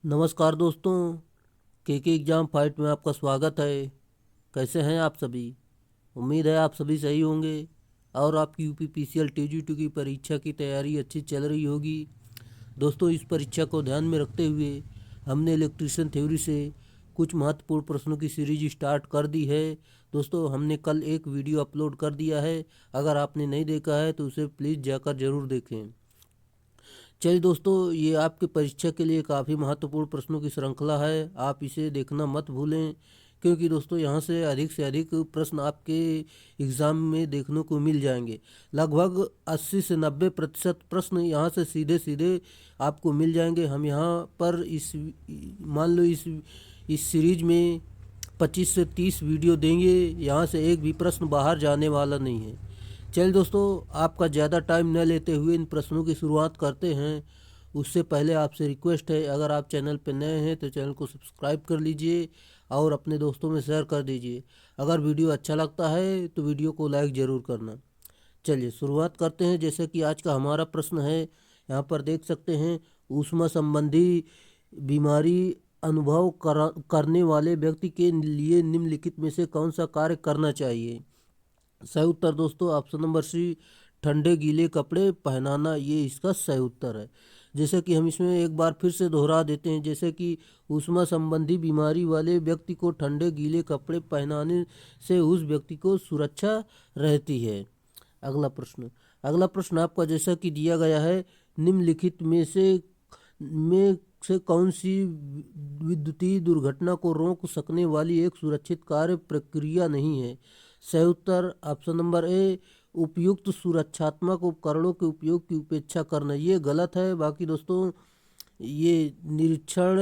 नमस्कार दोस्तों, के एग्ज़ाम फाइट में आपका स्वागत है। कैसे हैं आप सभी? उम्मीद है आप सभी सही होंगे और आपकी यूपीपीसीएल टीजी2 की परीक्षा की तैयारी अच्छी चल रही होगी। दोस्तों, इस परीक्षा को ध्यान में रखते हुए हमने इलेक्ट्रिशियन थ्योरी से कुछ महत्वपूर्ण प्रश्नों की सीरीज स्टार्ट कर दी है। दोस्तों, हमने कल एक वीडियो अपलोड कर दिया है। अगर आपने नहीं देखा है तो उसे प्लीज़ जाकर ज़रूर देखें। चलिए दोस्तों, ये आपके परीक्षा के लिए काफ़ी महत्वपूर्ण प्रश्नों की श्रृंखला है। आप इसे देखना मत भूलें, क्योंकि दोस्तों यहाँ से अधिक प्रश्न आपके एग्ज़ाम में देखने को मिल जाएंगे। लगभग 80 से 90% प्रश्न यहाँ से सीधे सीधे आपको मिल जाएंगे। हम यहाँ पर मान लो इस सीरीज में 25 से 30 वीडियो देंगे। यहाँ से एक भी प्रश्न बाहर जाने वाला नहीं है। चलिए दोस्तों, आपका ज़्यादा टाइम न लेते हुए इन प्रश्नों की शुरुआत करते हैं। उससे पहले आपसे रिक्वेस्ट है, अगर आप चैनल पर नए हैं तो चैनल को सब्सक्राइब कर लीजिए और अपने दोस्तों में शेयर कर दीजिए। अगर वीडियो अच्छा लगता है तो वीडियो को लाइक ज़रूर करना। चलिए शुरुआत करते हैं। जैसे कि आज का हमारा प्रश्न है, यहाँ पर देख सकते हैं, ऊष्मा संबंधी बीमारी अनुभव करने वाले व्यक्ति के लिए निम्नलिखित में से कौन सा कार्य करना चाहिए? सही उत्तर दोस्तों ऑप्शन नंबर सी, ठंडे गीले कपड़े पहनाना, ये इसका सही उत्तर है। जैसे कि हम इसमें एक बार फिर से दोहरा देते हैं, जैसे कि ऊष्मा संबंधी बीमारी वाले व्यक्ति को ठंडे गीले कपड़े पहनाने से उस व्यक्ति को सुरक्षा रहती है। अगला प्रश्न आपका जैसा कि दिया गया है, निम्नलिखित में से कौन सी विद्युतीय दुर्घटना को रोक सकने वाली एक सुरक्षित कार्य प्रक्रिया नहीं है? सही उत्तर ऑप्शन नंबर ए, उपयुक्त सुरक्षात्मक उपकरणों के उपयोग की उपेक्षा करना। ये गलत है। बाकी दोस्तों, ये निरीक्षण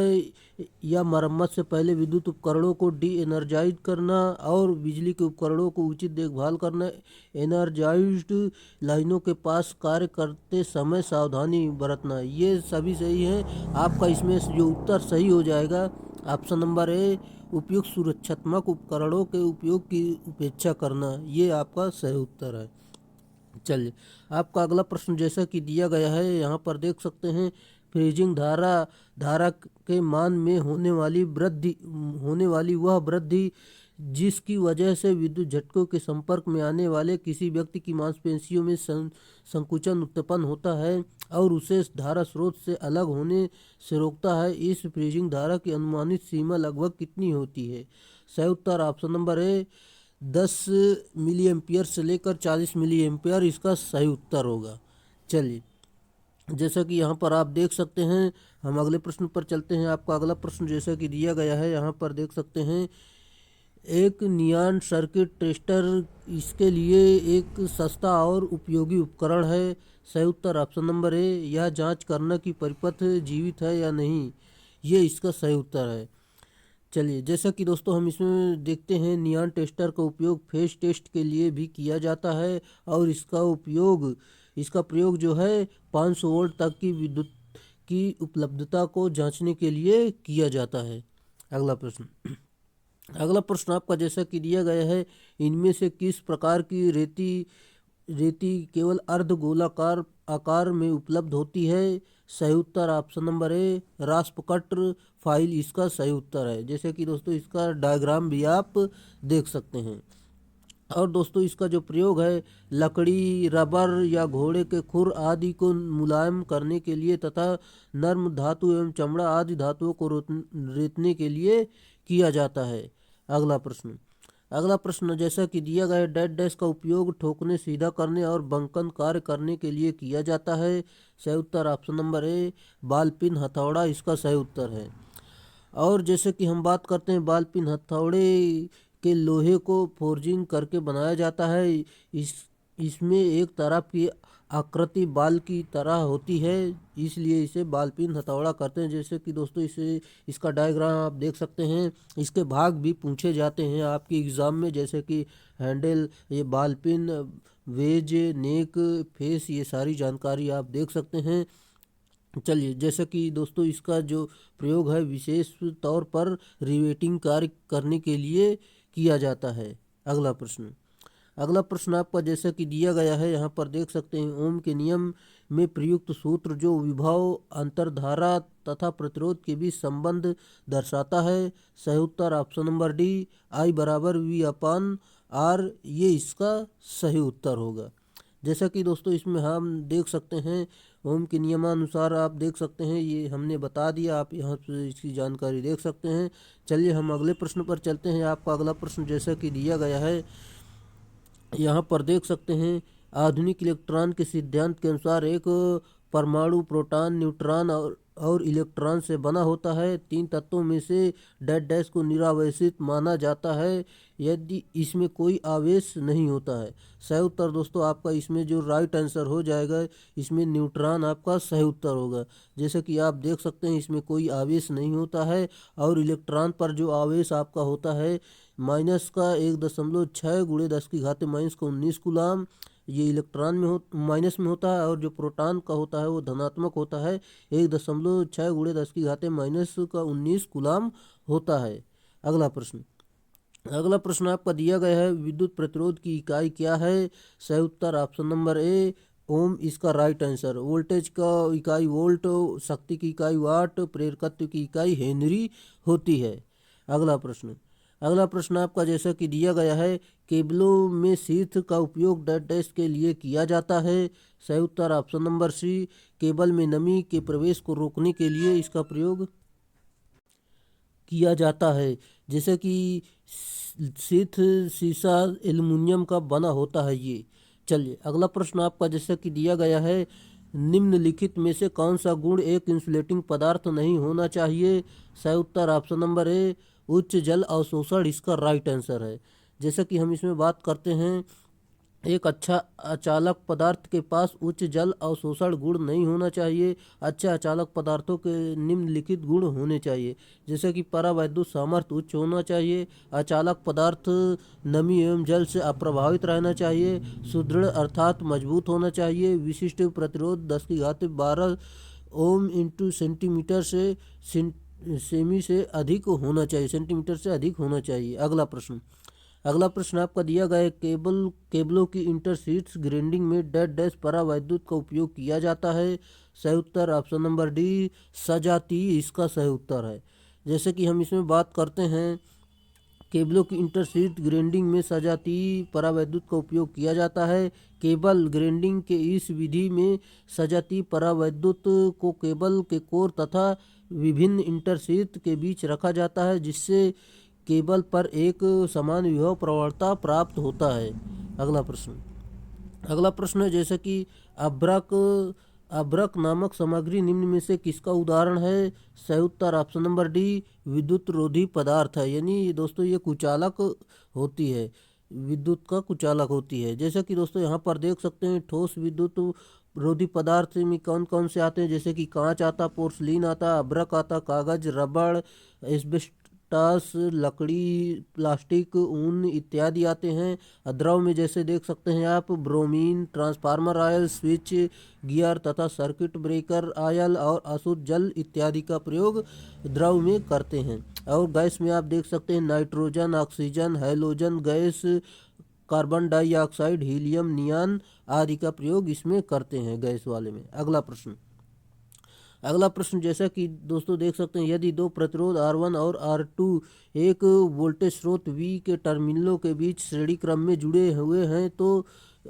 या मरम्मत से पहले विद्युत उपकरणों को डी एनर्जाइज करना और बिजली के उपकरणों को उचित देखभाल करना, एनर्जाइज्ड लाइनों के पास कार्य करते समय सावधानी बरतना, ये सभी सही है। आपका इसमें जो उत्तर सही हो जाएगा ऑप्शन नंबर ए, उपयुक्त सुरक्षात्मक उपकरणों के उपयोग की उपेक्षा करना, ये आपका सही उत्तर है। चलिए, आपका अगला प्रश्न जैसा कि दिया गया है, यहाँ पर देख सकते हैं, फ्रीजिंग धारा के मान में होने वाली वह वृद्धि जिसकी वजह से विद्युत झटकों के संपर्क में आने वाले किसी व्यक्ति की मांसपेशियों में संकुचन उत्पन्न होता है और उसे धारा स्रोत से अलग होने से रोकता है, इस फ्रीजिंग धारा की अनुमानित सीमा लगभग कितनी होती है? सही उत्तर option number A, 10 milliampere से लेकर 40 मिली एम्पियर इसका सही उत्तर होगा। चलिए, जैसा कि यहाँ पर आप देख सकते हैं, हम अगले प्रश्न पर चलते हैं। आपका अगला प्रश्न जैसा कि दिया गया है, यहाँ पर देख सकते हैं, एक नियॉन सर्किट टेस्टर इसके लिए एक सस्ता और उपयोगी उपकरण है। सही उत्तर ऑप्शन नंबर ए, यह जांच करना कि परिपथ जीवित है या नहीं, ये इसका सही उत्तर है। चलिए, जैसा कि दोस्तों हम इसमें देखते हैं, नियॉन टेस्टर का उपयोग फेस टेस्ट के लिए भी किया जाता है और इसका प्रयोग जो है 500 वोल्ट तक की विद्युत की उपलब्धता को जांचने के लिए किया जाता है। अगला प्रश्न आपका जैसा कि दिया गया है, इनमें से किस प्रकार की रेती केवल अर्ध गोलाकार आकार में उपलब्ध होती है? सही उत्तर option number A, rasp cut file इसका सही उत्तर है। जैसे कि दोस्तों इसका डायग्राम भी आप देख सकते हैं। और दोस्तों, इसका जो प्रयोग है, लकड़ी, रबर या घोड़े के खुर आदि को मुलायम करने के लिए तथा नर्म धातु एवं चमड़ा आदि धातुओं को रेतने के लिए किया जाता है। अगला प्रश्न जैसा कि दिया गया है, डैश डैश का उपयोग ठोकने, सीधा करने और बंकन कार्य करने के लिए किया जाता है। सही उत्तर ऑप्शन नंबर ए, बाल पिन हथौड़ा इसका सही उत्तर है। और जैसे कि हम बात करते हैं, बाल पिन हथौड़े के लोहे को फोर्जिंग करके बनाया जाता है। इस इसमें एक तरफ की आकृति बाल की तरह होती है, इसलिए इसे बाल पिन हथौड़ा कहते हैं। जैसे कि दोस्तों इसका डायग्राम आप देख सकते हैं। इसके भाग भी पूछे जाते हैं आपके एग्ज़ाम में, जैसे कि हैंडल, ये बाल पिन, वेज, नेक, फेस, ये सारी जानकारी आप देख सकते हैं। चलिए, जैसे कि दोस्तों इसका जो प्रयोग है विशेष तौर पर रिवेटिंग कार्य करने के लिए किया जाता है। अगला प्रश्न आपका जैसा कि दिया गया है, यहाँ पर देख सकते हैं, ओम के नियम में प्रयुक्त सूत्र जो विभव, अंतर्धारा तथा प्रतिरोध के बीच संबंध दर्शाता है। सही उत्तर ऑप्शन नंबर डी, आई बराबर वी अपान आर, ये इसका सही उत्तर होगा। जैसा कि दोस्तों इसमें हम देख सकते हैं ओम के नियमानुसार, आप देख सकते हैं ये हमने बता दिया, आप यहाँ से इसकी जानकारी देख सकते हैं। चलिए हम अगले प्रश्न पर चलते हैं। आपका अगला प्रश्न जैसा कि दिया गया है, यहाँ पर देख सकते हैं आधुनिक इलेक्ट्रॉन के सिद्धांत के अनुसार एक परमाणु प्रोटॉन, न्यूट्रॉन और इलेक्ट्रॉन से बना होता है। तीन तत्वों में से डैश डैश को निरावेशित माना जाता है यदि इसमें कोई आवेश नहीं होता है। सही उत्तर दोस्तों आपका इसमें जो राइट आंसर हो जाएगा, इसमें न्यूट्रॉन आपका सही उत्तर होगा। जैसे कि आप देख सकते हैं इसमें कोई आवेश नहीं होता है और इलेक्ट्रॉन पर जो आवेश आपका होता है माइनस का 1.6 गुणे 10⁻⁻19 कूलाम, ये इलेक्ट्रॉन में माइनस में होता है, और जो प्रोटॉन का होता है वो धनात्मक होता है, 1.6 गुणे 10⁻⁻19 कूलाम होता है। अगला प्रश्न आपका दिया गया है, विद्युत प्रतिरोध की इकाई क्या है? सही उत्तर ऑप्शन नंबर ए, ओम इसका राइट आंसर। वोल्टेज का इकाई वोल्ट, शक्ति की इकाई वाट, प्रेरकत्व की इकाई हेनरी होती है। अगला प्रश्न आपका जैसा कि दिया गया है, केबलों में शीर्ष का उपयोग डैश डैश के लिए किया जाता है। सही उत्तर ऑप्शन नंबर सी, केबल में नमी के प्रवेश को रोकने के लिए इसका प्रयोग किया जाता है। जैसे कि शीर्ष शीशा एल्युमिनियम का बना होता है ये। चलिए अगला प्रश्न आपका जैसा कि दिया गया है, निम्नलिखित में से कौन सा गुण एक इंसुलेटिंग पदार्थ नहीं होना चाहिए? सही उत्तर ऑप्शन नंबर ए, उच्च जल अवशोषण इसका राइट आंसर है। जैसा कि हम इसमें बात करते हैं, एक अच्छा अचालक पदार्थ के पास उच्च जल अवशोषण गुण नहीं होना चाहिए। अच्छे अचालक पदार्थों के निम्नलिखित गुण होने चाहिए, जैसे कि परावैद्युत सामर्थ्य उच्च होना चाहिए, अचालक पदार्थ नमी एवं जल से अप्रभावित रहना चाहिए, सुदृढ़ अर्थात मजबूत होना चाहिए, विशिष्ट प्रतिरोध 10⁻12 ओम इंटू सेंटीमीटर से सेमी से अधिक होना चाहिए, सेंटीमीटर से अधिक होना चाहिए। अगला प्रश्न आपका दिया गया है, केबलों की इंटरशीथ्स ग्राइंडिंग में डैश डैश परावैद्युत का उपयोग किया जाता है। सही उत्तर ऑप्शन नंबर डी, सजाती इसका सही उत्तर है। जैसे कि हम इसमें बात करते हैं, केबलों की इंटरशीथ ग्राइंडिंग में सजाती परावैद्युत का उपयोग किया जाता है। केबल ग्राइंडिंग के इस विधि में सजाती परावैद्युत को केबल के कोर तथा विभिन्न इंटरशीथ के बीच रखा जाता है, जिससे केबल पर एक समान विभव प्रवणता प्राप्त होता है। अगला प्रश्न है, जैसे कि अभ्रक नामक सामग्री निम्न में से किसका उदाहरण है? सही उत्तर ऑप्शन नंबर डी, विद्युत रोधी पदार्थ है। यानी दोस्तों ये कुचालक होती है, विद्युत का कुचालक होती है। जैसे कि दोस्तों यहाँ पर देख सकते हैं, ठोस विद्युत रोधी पदार्थ में कौन कौन से आते हैं? जैसे कि कांच आता, पोर्सलिन आता, अभ्रक आता, कागज, रबड़, एस्बेस्टॉस, लकड़ी, प्लास्टिक, ऊन इत्यादि आते हैं। द्रव में जैसे देख सकते हैं आप, bromine, transformer oil, switch gear तथा सर्किट ब्रेकर ऑयल और अशुद्ध जल इत्यादि का प्रयोग द्रव में करते हैं। और गैस में आप देख सकते हैं, nitrogen, oxygen, halogen gas, carbon dioxide, helium, neon आदि का प्रयोग इसमें करते हैं गैस वाले में। अगला प्रश्न जैसा कि दोस्तों देख सकते हैं, यदि दो प्रतिरोध R1 और R2 एक वोल्टेज स्रोत V के टर्मिनलों के बीच श्रेणी क्रम में जुड़े हुए हैं तो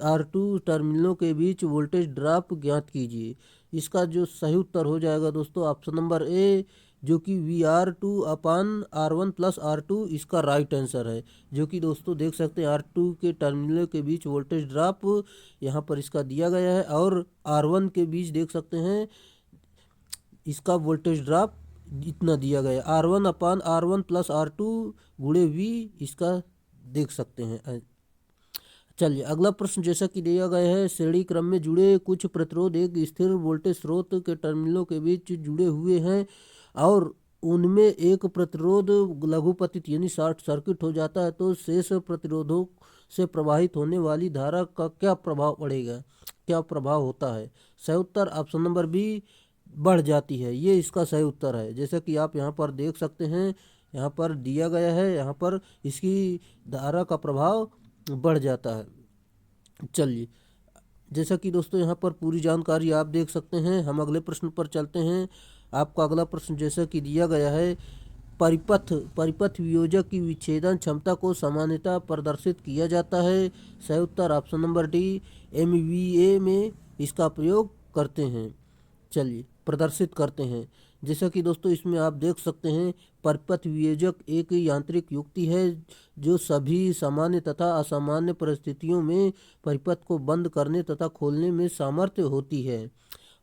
R2 टर्मिनलों के बीच वोल्टेज ड्रॉप ज्ञात कीजिए। इसका जो सही उत्तर हो जाएगा दोस्तों ऑप्शन नंबर ए, जो कि VR2 अपान R1 प्लस R2 इसका राइट आंसर है। जो कि दोस्तों देख सकते हैं R2 के टर्मिनलों के बीच वोल्टेज ड्रॉप यहाँ पर इसका दिया गया है, और R1 के बीच देख सकते हैं इसका वोल्टेज ड्रॉप इतना दिया गया, R1 अपान R1 प्लस R2 गुणे V इसका देख सकते हैं। चलिए अगला प्रश्न जैसा कि दिया गया है, श्रेणी क्रम में जुड़े कुछ प्रतिरोध एक स्थिर वोल्टेज स्रोत के टर्मिनलों के बीच जुड़े हुए हैं और उनमें एक प्रतिरोध लघुपतित यानी शॉर्ट सर्किट हो जाता है, तो शेष प्रतिरोधों से प्रवाहित होने वाली धारा का क्या प्रभाव पड़ेगा, क्या प्रभाव होता है? सही उत्तर ऑप्शन नंबर बी, बढ़ जाती है, ये इसका सही उत्तर है। जैसा कि आप यहाँ पर देख सकते हैं, यहाँ पर दिया गया है, यहाँ पर इसकी धारा का प्रभाव बढ़ जाता है। चलिए जैसा कि दोस्तों यहाँ पर पूरी जानकारी आप देख सकते हैं। हम अगले प्रश्न पर चलते हैं। आपका अगला प्रश्न जैसा कि दिया गया है, परिपथ वियोजक की विच्छेदन क्षमता को सामान्यतः प्रदर्शित किया जाता है। सही उत्तर ऑप्शन नंबर डी, MVA में इसका प्रयोग करते हैं। चलिए प्रदर्शित करते हैं। जैसा कि दोस्तों इसमें आप देख सकते हैं, परिपथ वियोजक एक यांत्रिक युक्ति है जो सभी सामान्य तथा असामान्य परिस्थितियों में परिपथ को बंद करने तथा खोलने में सामर्थ्य होती है।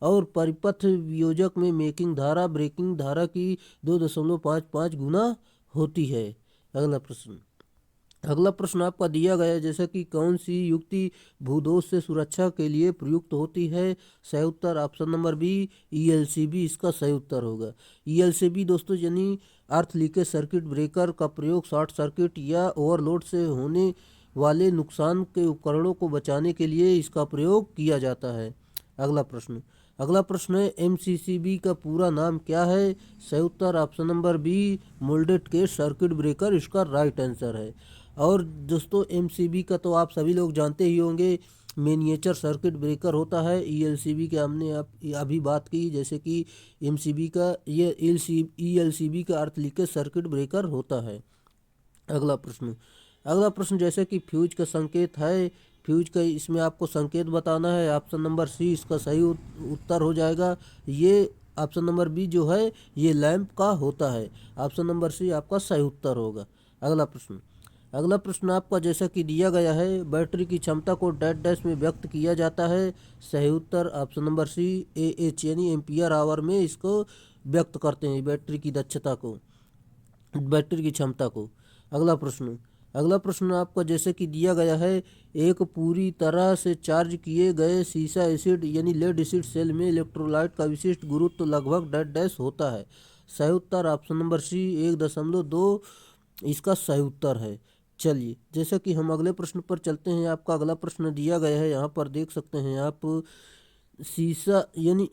और परिपथ वियोजक में मेकिंग धारा ब्रेकिंग धारा की 2.55 गुना होती है। अगला प्रश्न आपका दिया गया है, जैसे कि कौन सी युक्ति भूदोष से सुरक्षा के लिए प्रयुक्त होती है। सही उत्तर ऑप्शन नंबर बी, ELCB इसका सही उत्तर होगा। ELCB दोस्तों यानी अर्थ लीकेज सर्किट ब्रेकर का प्रयोग शॉर्ट सर्किट या ओवरलोड से होने वाले नुकसान के उपकरणों को बचाने के लिए इसका प्रयोग किया जाता है। अगला प्रश्न है, MCCB का पूरा नाम क्या है। सही उत्तर option number B, moulded case circuit breaker इसका राइट आंसर है। और दोस्तों MCB का तो आप सभी लोग जानते ही होंगे, मिनिएचर सर्किट ब्रेकर होता है। ELCB के हमने अभी बात की, जैसे कि MCB का ये ELCB का अर्थ लीकेज सर्किट ब्रेकर होता है। अगला प्रश्न जैसे कि फ्यूज का संकेत है, फ्यूज का इसमें आपको संकेत बताना है। ऑप्शन नंबर सी इसका सही उत्तर हो जाएगा। ये ऑप्शन नंबर बी जो है ये लैंप का होता है। ऑप्शन नंबर सी आपका सही उत्तर होगा। अगला प्रश्न आपका जैसा कि दिया गया है, बैटरी की क्षमता को डैश में व्यक्त किया जाता है। सही उत्तर ऑप्शन नंबर सी, AH यानी एम्पियर आवर में इसको व्यक्त करते हैं, बैटरी की दक्षता को, बैटरी की क्षमता को। अगला प्रश्न आपका जैसे कि दिया गया है, एक पूरी तरह से चार्ज किए गए सीसा एसिड यानी लेड एसिड सेल में इलेक्ट्रोलाइट का विशिष्ट गुरुत्व लगभग डैश होता है। सही उत्तर ऑप्शन नंबर सी, 1.2 इसका सही उत्तर है। चलिए जैसा कि हम अगले प्रश्न पर चलते हैं। आपका अगला प्रश्न दिया गया है, यहाँ पर देख सकते हैं आप, सीसा यानी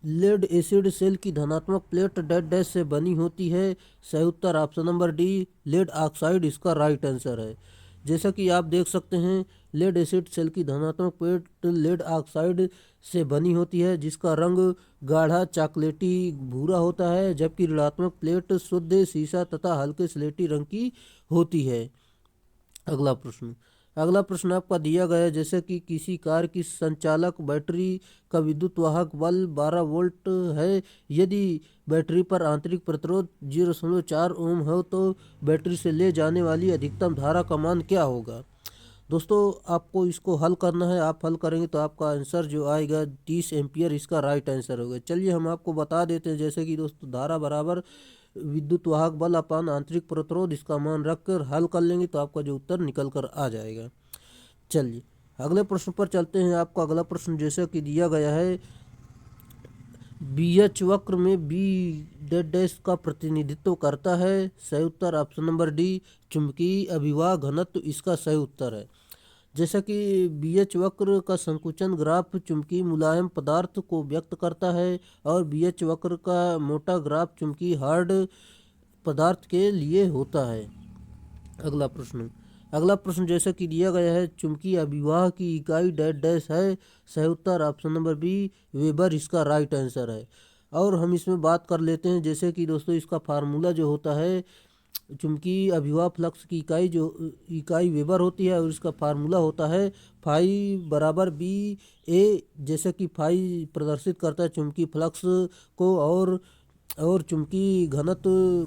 लेड एसिड सेल की धनात्मक प्लेट डैश से बनी होती है। सही उत्तर option number D, lead oxide इसका राइट आंसर है। जैसा कि आप देख सकते हैं, लेड एसिड सेल की धनात्मक प्लेट लेड ऑक्साइड से बनी होती है, जिसका रंग गाढ़ा चॉकलेटी भूरा होता है, जबकि ऋणात्मक प्लेट शुद्ध सीसा तथा हल्के स्लेटी रंग की होती है। अगला प्रश्न आपका दिया गया है, जैसे कि किसी कार की संचालक बैटरी का विद्युत वाहक बल 12 वोल्ट है। यदि बैटरी पर आंतरिक प्रतिरोध 0.4 ओम हो तो बैटरी से ले जाने वाली अधिकतम धारा का मान क्या होगा। दोस्तों आपको इसको हल करना है। आप हल करेंगे तो आपका आंसर जो आएगा 30 एम्पियर इसका राइट आंसर होगा। चलिए हम आपको बता देते हैं, जैसे कि दोस्तों धारा बराबर विद्युत वाहक बल अपान आंतरिक प्रतिरोध, इसका मान रखकर हल कर लेंगे तो आपका जो उत्तर निकल कर आ जाएगा। चलिए अगले प्रश्न पर चलते हैं। आपका अगला प्रश्न जैसा कि दिया गया है, BH वक्र में B डैश का प्रतिनिधित्व करता है। सही उत्तर ऑप्शन नंबर डी, चुंबकीय अभिवाह घनत्व इसका सही उत्तर है। जैसा कि BH वक्र का संकुचन ग्राफ चुंबकीय मुलायम पदार्थ को व्यक्त करता है और BH वक्र का मोटा ग्राफ चुंबकीय हार्ड पदार्थ के लिए होता है। अगला प्रश्न जैसा कि दिया गया है, चुंबकीय अभिवाह की इकाई डैश है। सही उत्तर ऑप्शन नंबर बी, वेबर इसका राइट आंसर है। और हम इसमें बात कर लेते हैं, जैसे कि दोस्तों इसका फार्मूला जो होता है, चुंबकीय अभिवाह फ्लक्स की इकाई वेबर होती है और इसका फार्मूला होता है फाई बराबर BA। जैसे कि फाई प्रदर्शित करता है चुंबकीय फ्लक्स को, और चुंबकीय घनत्व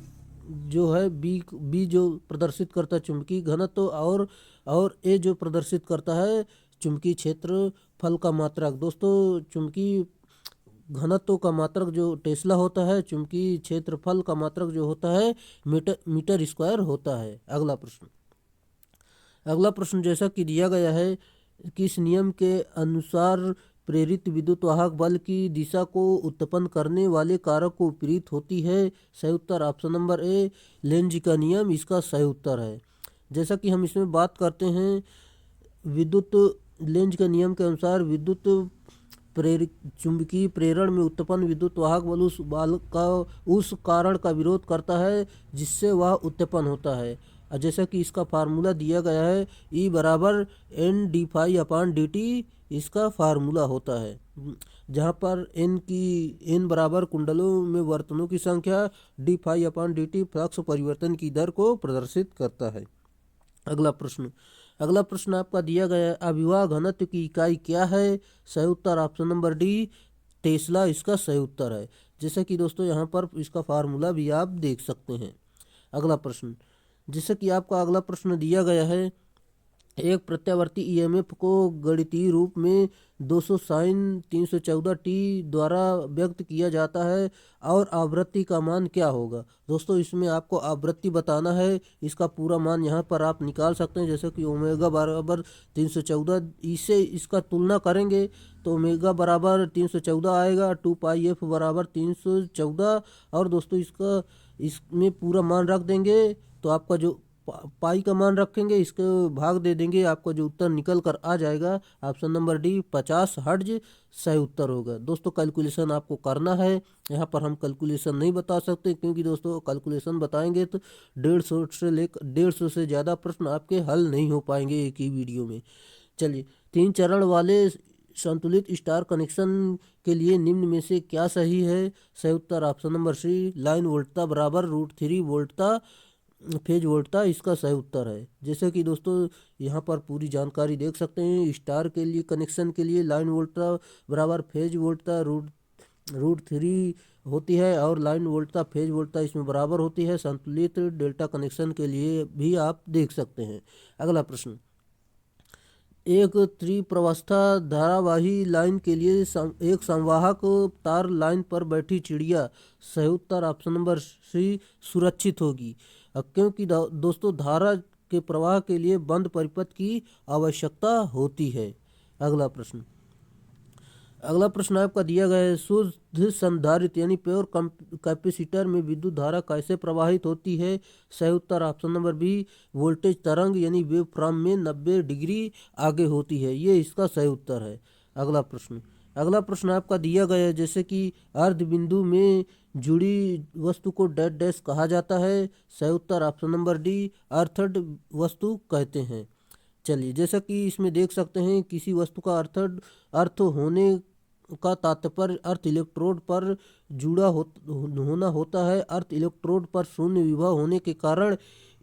जो है बी जो प्रदर्शित करता है चुंबकीय घनत्व, और ए जो प्रदर्शित करता है चुंबकीय क्षेत्रफल का मात्रक। दोस्तों चुंबकीय घनत्व का मात्रक जो टेस्ला होता है, चुंबकीय क्षेत्रफल का मात्रक जो होता है मीटर स्क्वायर होता है। अगला प्रश्न जैसा कि दिया गया है, किस नियम के अनुसार प्रेरित विद्युत वाहक बल की दिशा को उत्पन्न करने वाले कारक को विपरीत होती है। सही उत्तर ऑप्शन नंबर ए, लेंज का नियम इसका सही उत्तर है। जैसा कि हम इसमें बात करते हैं, लेंज के नियम के अनुसार विद्युत चुंबकीय प्रेरण में उत्पन्न विद्युत वाहक बल उस कारण का विरोध करता है जिससे वह उत्पन्न होता है। और जैसा कि इसका फार्मूला दिया गया है E बराबर एन डी फाई अपान डी टी इसका फार्मूला होता है, जहाँ पर एन बराबर कुंडलों में वर्तनों की संख्या, डी फाई अपान डी टी फ्लक्स परिवर्तन की दर को प्रदर्शित करता है। अगला प्रश्न आपका दिया गया है, अभिवाह घनत्व की इकाई क्या है? सही उत्तर ऑप्शन नंबर डी टेस्ला इसका सही उत्तर है। जैसे कि दोस्तों यहाँ पर इसका फार्मूला भी आप देख सकते हैं। अगला प्रश्न, जैसे कि आपका अगला प्रश्न दिया गया है, एक प्रत्यावर्ती ईएमएफ को गणितीय रूप में 200 साइन 314 टी द्वारा व्यक्त किया जाता है और आवृत्ति का मान क्या होगा? दोस्तों इसमें आपको आवृत्ति बताना है, इसका पूरा मान यहाँ पर आप निकाल सकते हैं। जैसे कि ओमेगा बराबर 314, इससे इसका तुलना करेंगे तो ओमेगा बराबर 314 आएगा, 2 पाई एफ बराबर 314, और दोस्तों इसमें पूरा मान रख देंगे तो आपका जो पाई का मान रखेंगे, इसके भाग दे देंगे, आपको जो उत्तर निकल कर आ जाएगा ऑप्शन नंबर डी 50 हर्ट्ज सही उत्तर होगा। दोस्तों कैलकुलेशन आपको करना है, यहाँ पर हम कैलकुलेशन नहीं बता सकते, क्योंकि दोस्तों कैलकुलेशन बताएंगे तो 150 से ज़्यादा प्रश्न आपके हल नहीं हो पाएंगे एक ही वीडियो में। चलिए, 3 चरण वाले संतुलित स्टार कनेक्शन के लिए निम्न में से क्या सही है? सही उत्तर ऑप्शन नंबर सी लाइन वोल्टता बराबर √3 वोल्टता फेज वोल्टता इसका सही उत्तर है। जैसे कि दोस्तों यहाँ पर पूरी जानकारी देख सकते हैं, स्टार के लिए कनेक्शन के लिए लाइन वोल्टता बराबर फेज वोल्टता √3 होती है, और लाइन वोल्टता फेज वोल्टता इसमें बराबर होती है। संतुलित डेल्टा कनेक्शन के लिए भी आप देख सकते हैं। अगला प्रश्न, एक त्रिप्रवस्था धारावाही लाइन के लिए एक संवाहक तार लाइन पर बैठी चिड़िया, सही उत्तर ऑप्शन नंबर सी सुरक्षित होगी, क्योंकि दोस्तों धारा के प्रवाह के लिए बंद परिपथ की आवश्यकता होती है। अगला प्रश्न आपका दिया गया है, शुद्ध संधारित्र यानी प्योर कैपेसिटर में विद्युत धारा कैसे प्रवाहित होती है? सही उत्तर ऑप्शन नंबर बी वोल्टेज तरंग यानी वेव फ्रॉम में 90 डिग्री आगे होती है, ये इसका सही उत्तर है। अगला प्रश्न आपका दिया गया है, जैसे कि अर्ध बिंदु में जुड़ी वस्तु को डैश डैश कहा जाता है। सही उत्तर ऑप्शन नंबर डी अर्थड वस्तु कहते हैं। चलिए, जैसा कि इसमें देख सकते हैं, किसी वस्तु का अर्थ होने का तात्पर्य अर्थ इलेक्ट्रोड पर जुड़ा होना होता है। अर्थ इलेक्ट्रोड पर शून्य विभव होने के कारण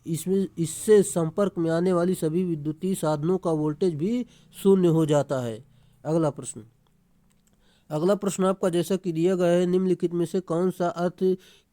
इससे संपर्क में आने वाली सभी विद्युतीय साधनों का वोल्टेज भी शून्य हो जाता है। अगला प्रश्न आपका जैसा कि दिया गया है, निम्नलिखित में से कौन सा अर्थ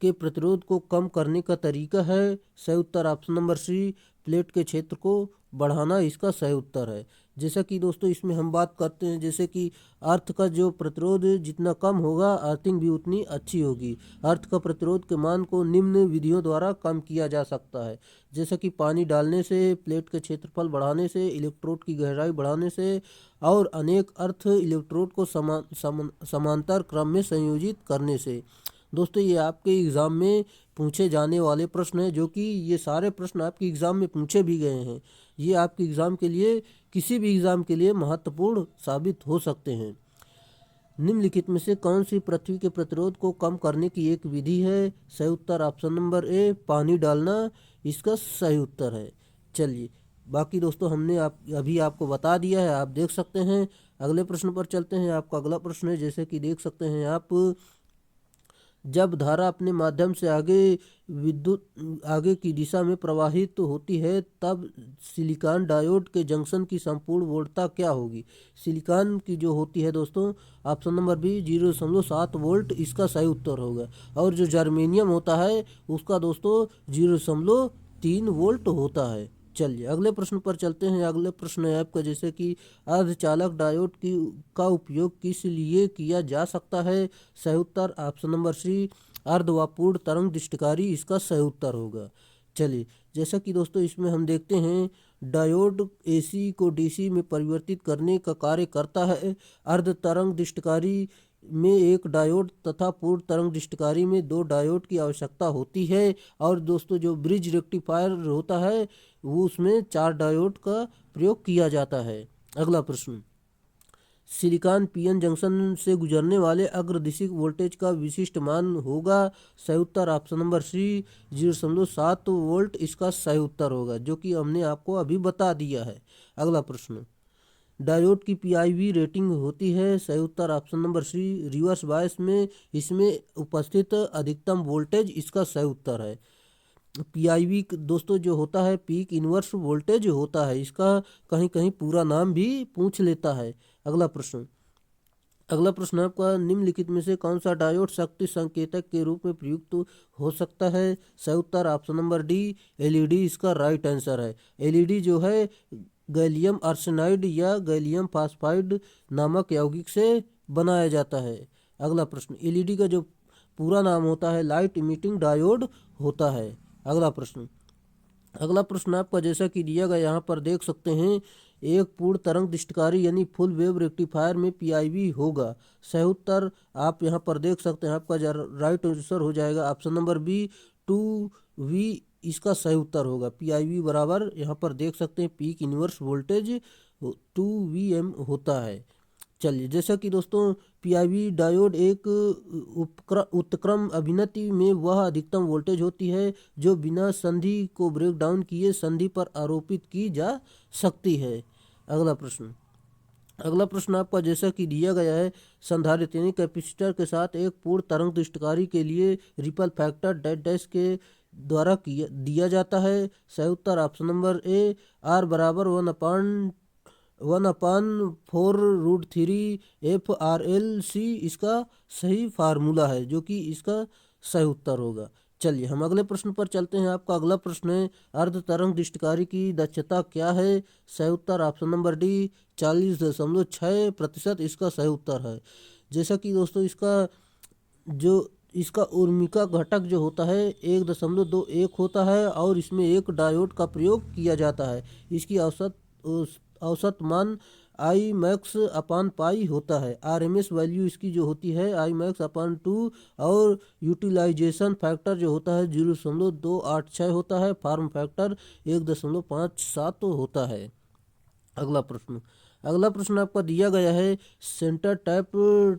के प्रतिरोध को कम करने का तरीका है? सही उत्तर ऑप्शन नंबर सी प्लेट के क्षेत्र को बढ़ाना इसका सही उत्तर है। जैसा कि दोस्तों इसमें हम बात करते हैं, जैसे कि अर्थ का जो प्रतिरोध जितना कम होगा अर्थिंग भी उतनी अच्छी होगी। अर्थ का प्रतिरोध के मान को निम्न विधियों द्वारा कम किया जा सकता है, जैसा कि पानी डालने से, प्लेट के क्षेत्रफल बढ़ाने से, इलेक्ट्रोड की गहराई बढ़ाने से, और अनेक अर्थ इलेक्ट्रोड को समांतर क्रम में संयोजित करने से। दोस्तों ये आपके एग्ज़ाम में पूछे जाने वाले प्रश्न हैं, जो कि ये सारे प्रश्न आपके एग्ज़ाम में पूछे भी गए हैं। ये आपके एग्ज़ाम के लिए, किसी भी एग्ज़ाम के लिए महत्वपूर्ण साबित हो सकते हैं। निम्नलिखित में से कौन सी पृथ्वी के प्रतिरोध को कम करने की एक विधि है? सही उत्तर ऑप्शन नंबर ए पानी डालना इसका सही उत्तर है। चलिए, बाकी दोस्तों हमने अभी आपको बता दिया है, आप देख सकते हैं। अगले प्रश्न पर चलते हैं। आपका अगला प्रश्न है, जैसे कि देख सकते हैं आप, जब धारा अपने माध्यम से आगे की दिशा में प्रवाहित तो होती है, तब सिलिकॉन डायोड के जंक्शन की संपूर्ण वोल्टता क्या होगी? सिलिकॉन की जो होती है दोस्तों, ऑप्शन नंबर बी 0.7 वोल्ट इसका सही उत्तर होगा, और जो जर्मेनियम होता है उसका दोस्तों 0.3 वोल्ट होता है। चलिए अगले प्रश्न पर चलते हैं। अगले प्रश्न है आपका, जैसे कि अर्धचालक डायोड का उपयोग किस लिए किया जा सकता है? सही उत्तर ऑप्शन नंबर सी अर्ध व पूर्ण तरंग दृष्टिकारी इसका सही उत्तर होगा। चलिए, जैसा कि दोस्तों इसमें हम देखते हैं, डायोड एसी को डीसी में परिवर्तित करने का कार्य करता है। अर्ध तरंग दृष्टिकारी में एक डायोड तथा पूर्ण तरंग दृष्टिकारी में 2 डायोड की आवश्यकता होती है, और दोस्तों जो ब्रिज रेक्टिफायर होता है वो उसमें 4 डायोड का प्रयोग किया जाता है। अगला प्रश्न, सिलिकॉन पीएन जंक्शन से गुजरने वाले अग्रदिशिक वोल्टेज का विशिष्ट मान होगा? सही उत्तर ऑप्शन नंबर सी 0.7 वोल्ट इसका सही उत्तर होगा, जो कि हमने आपको अभी बता दिया है। अगला प्रश्न, डायोड की पीआईवी रेटिंग होती है? सही उत्तर option number C reverse bias में इसमें उपस्थित अधिकतम वोल्टेज इसका सही उत्तर है। पीआईवी दोस्तों जो होता है पीक इनवर्स वोल्टेज होता है, इसका कहीं कहीं पूरा नाम भी पूछ लेता है। अगला प्रश्न आपका, निम्नलिखित में से कौन सा डायोड शक्ति संकेतक के रूप में प्रयुक्त हो सकता है? सही उत्तर ऑप्शन नंबर डी एलईडी इसका राइट आंसर है। एलईडी जो है गैलियम आर्सेनाइड या गैलियम फास्फाइड नामक यौगिक से बनाया जाता है। अगला प्रश्न, एलईडी का जो पूरा नाम होता है लाइट इमिटिंग डायोड होता है। अगला प्रश्न आपका जैसा कि दिया गया यहाँ पर देख सकते हैं, एक पूर्ण तरंग दृष्टिकारी यानी फुल वेव रेक्टिफायर में पीआईवी होगा? सही उत्तर आप यहाँ पर देख सकते हैं, आपका राइट आंसर हो जाएगा ऑप्शन नंबर बी 2V इसका सही उत्तर होगा। पीआईवी बराबर यहाँ पर देख सकते हैं पीक इनवर्स वोल्टेज 2Vm होता है। चलिए, जैसा कि दोस्तों पीआईवी डायोड एक उत्क्रम अभिनति में वह अधिकतम वोल्टेज होती है जो बिना संधि को ब्रेक डाउन किए संधि पर आरोपित की जा सकती है। अगला प्रश्न आपका जैसा कि दिया गया है, संधारित्र यानी कैपेसिटर के साथ एक पूर्ण तरंग दृष्टिकारी के लिए रिपल फैक्टर डेड डैश के द्वारा दिया जाता है। सही उत्तर ऑप्शन नंबर ए आर बराबर 1/4√3 FRLC इसका सही फार्मूला है, जो कि इसका सही उत्तर होगा। चलिए हम अगले प्रश्न पर चलते हैं। आपका अगला प्रश्न है, अर्ध तरंग दृष्टिकारी की दक्षता क्या है? सही उत्तर ऑप्शन नंबर डी 40.6% इसका सही उत्तर है। जैसा कि दोस्तों इसका उर्मिका घटक जो होता है 1.21 होता है और इसमें एक डायोड का प्रयोग किया जाता है। इसकी औसत मान आई मैक्स अपान पाई होता है। आरएमएस वैल्यू इसकी जो होती है आई मैक्स अपान 2 और यूटिलाइजेशन फैक्टर जो होता है 0.286 होता है। फार्म फैक्टर 1.57 होता है। अगला प्रश्न आपका दिया गया है, सेंटर टैप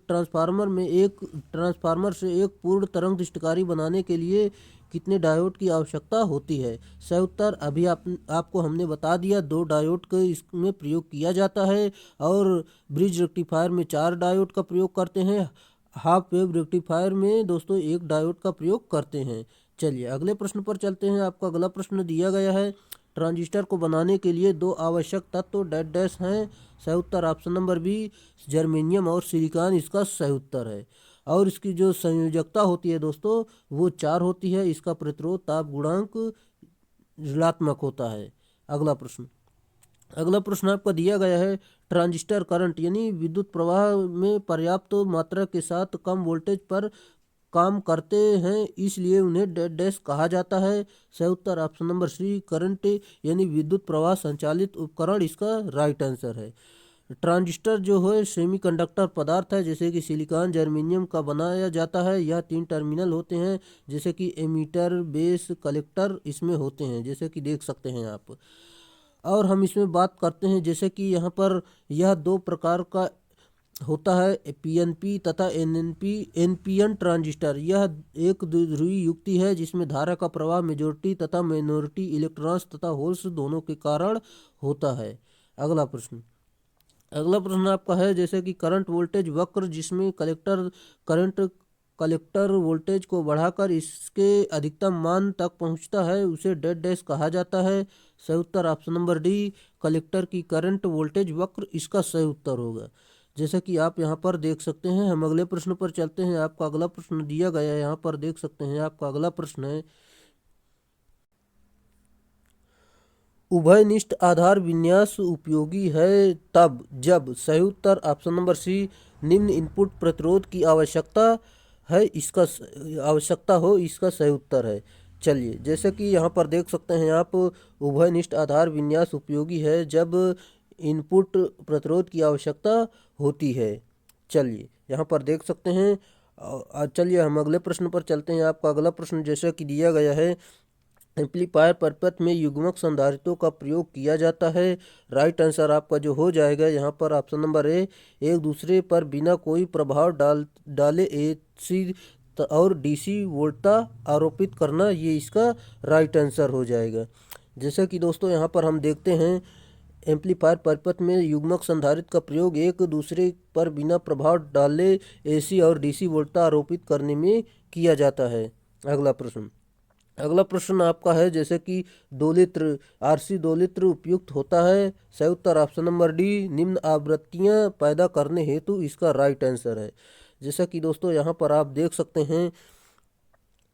ट्रांसफार्मर से एक पूर्ण तरंग दृष्टिकारी बनाने के लिए कितने डायोड की आवश्यकता होती है? सही उत्तर अभी आपको हमने बता दिया, 2 डायोड का इसमें प्रयोग किया जाता है और ब्रिज रेक्टिफायर में 4 डायोड का प्रयोग करते हैं। हाफ वेव रेक्टिफायर में दोस्तों 1 डायोड का प्रयोग करते हैं। चलिए अगले प्रश्न पर चलते हैं। आपका अगला प्रश्न दिया गया है, ट्रांजिस्टर को बनाने के लिए 2 आवश्यक तत्व डेड डैश हैं। सही उत्तर ऑप्शन नंबर बी जर्मेनियम और सिलिकॉन इसका सही उत्तर है। और इसकी जो संयोजकता होती है दोस्तों वो 4 होती है। इसका प्रतिरोध ताप गुणांक ऋणात्मक होता है। अगला प्रश्न आपका दिया गया है, ट्रांजिस्टर करंट यानी विद्युत प्रवाह में पर्याप्त मात्रा के साथ कम वोल्टेज पर काम करते हैं, इसलिए उन्हें डेड डैश कहा जाता है। सही उत्तर ऑप्शन नंबर सी करंट यानी विद्युत प्रवाह संचालित उपकरण इसका राइट आंसर है। ट्रांजिस्टर जो है सेमीकंडक्टर पदार्थ है, जैसे कि सिलिकॉन जर्मेनियम का बनाया जाता है। यह 3 टर्मिनल होते हैं, जैसे कि एमीटर बेस कलेक्टर इसमें होते हैं, जैसे कि देख सकते हैं आप। और हम इसमें बात करते हैं, जैसे कि यहाँ पर यह 2 प्रकार का होता है, पीएनपी तथा एनपीएन ट्रांजिस्टर। यह एक द्विध्रुवी युक्ति है जिसमें धारा का प्रवाह मेजॉरिटी तथा माइनॉरिटी इलेक्ट्रॉन्स तथा होल्स दोनों के कारण होता है। अगला प्रश्न आपका है, जैसे कि करंट वोल्टेज वक्र जिसमें कलेक्टर वोल्टेज को बढ़ाकर इसके अधिकतम मान तक पहुंचता है उसे डेड डैश कहा जाता है। सही उत्तर ऑप्शन नंबर डी कलेक्टर की करंट वोल्टेज वक्र इसका सही उत्तर होगा। जैसा कि आप यहाँ पर देख सकते हैं। हम अगले प्रश्न पर चलते हैं। आपका अगला प्रश्न दिया गया है, यहाँ पर देख सकते हैं। आपका अगला प्रश्न है, उभयनिष्ठ आधार विन्यास उपयोगी है तब जब। सही उत्तर ऑप्शन नंबर सी निम्न इनपुट प्रतिरोध की आवश्यकता हो इसका सही उत्तर है। चलिए, जैसे कि यहाँ पर देख सकते हैं आप, उभयनिष्ठ आधार विन्यास उपयोगी है जब इनपुट प्रतिरोध की आवश्यकता होती है। चलिए यहाँ पर देख सकते हैं। चलिए हम अगले प्रश्न पर चलते हैं। आपका अगला प्रश्न जैसा कि दिया गया है, एम्पलीफायर परिपथ में युग्मक संधारित्रों का प्रयोग किया जाता है। राइट आंसर आपका जो हो जाएगा यहाँ पर ऑप्शन नंबर ए, एक दूसरे पर बिना कोई प्रभाव डाले एसी और डीसी वोल्टता आरोपित करना, ये इसका राइट आंसर हो जाएगा। जैसा कि दोस्तों यहाँ पर हम देखते हैं एम्पलीफायर परिपथ में युग्मक संधारित्र का प्रयोग एक दूसरे पर बिना प्रभाव डाले एसी और डीसी वोल्टता आरोपित करने में किया जाता है। अगला प्रश्न आपका है जैसे कि दोलित्र आरसी दोलित्र उपयुक्त होता है। सही उत्तर ऑप्शन नंबर डी, निम्न आवृत्तियां पैदा करने हेतु, इसका राइट आंसर है। जैसा कि दोस्तों यहाँ पर आप देख सकते हैं,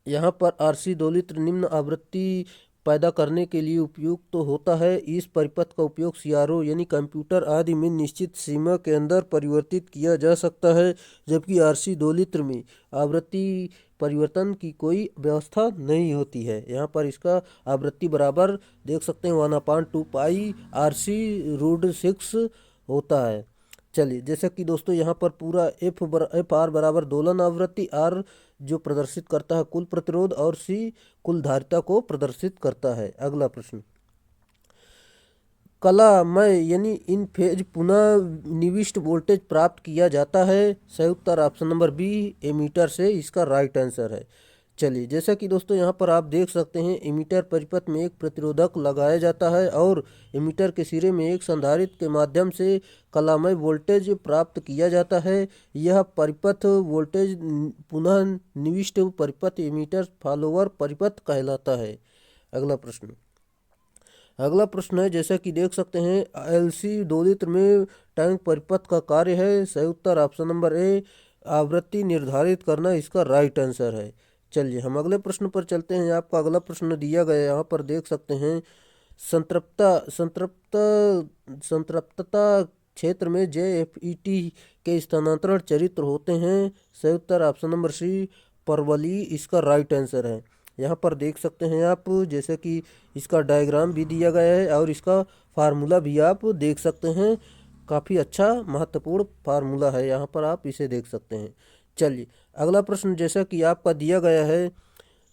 यहाँ पर आरसी दोलित्र निम्न आवृत्ति पैदा करने के लिए उपयुक्त तो होता है। इस परिपथ का उपयोग सीआरओ यानी कंप्यूटर आदि में निश्चित सीमा के अंदर परिवर्तित किया जा सकता है, जबकि आरसी दोलित्र में आवृत्ति परिवर्तन की कोई व्यवस्था नहीं होती है। यहाँ पर इसका आवृत्ति बराबर देख सकते हैं 1/2 पाई RC√6 होता है। चलिए, जैसा कि दोस्तों यहाँ पर पूरा एफ आर बराबर दोलन आवृत्ति, आर जो प्रदर्शित करता है कुल प्रतिरोध और सी कुल धारिता को प्रदर्शित करता है। अगला प्रश्न, कलामय यानी इन फेज पुनः निविष्ट वोल्टेज प्राप्त किया जाता है। सही उत्तर ऑप्शन नंबर बी, एमीटर से, इसका राइट आंसर है। चलिए, जैसा कि दोस्तों यहाँ पर आप देख सकते हैं, एमीटर परिपथ में एक प्रतिरोधक लगाया जाता है और एमीटर के सिरे में एक संधारित्र के माध्यम से कलामय वोल्टेज प्राप्त किया जाता है। यह परिपथ वोल्टेज पुनः निविष्ट परिपथ एमीटर फॉलोअर परिपथ कहलाता है। अगला प्रश्न है जैसा कि देख सकते हैं, एलसी दोलित्र में टैंक परिपथ का कार्य है। सही उत्तर ऑप्शन नंबर ए, आवृत्ति निर्धारित करना, इसका राइट आंसर है। चलिए, हम अगले प्रश्न पर चलते हैं। आपका अगला प्रश्न दिया गया यहाँ पर देख सकते हैं, संतृप्तता क्षेत्र में JFET के स्थानांतरण चरित्र होते हैं। सही उत्तर ऑप्शन नंबर सी, परवलयी, इसका राइट आंसर है। यहाँ पर देख सकते हैं आप, जैसे कि इसका डायग्राम भी दिया गया है और इसका फार्मूला भी आप देख सकते हैं। काफ़ी अच्छा महत्वपूर्ण फार्मूला है, यहाँ पर आप इसे देख सकते हैं। चलिए, अगला प्रश्न जैसा कि आपका दिया गया है,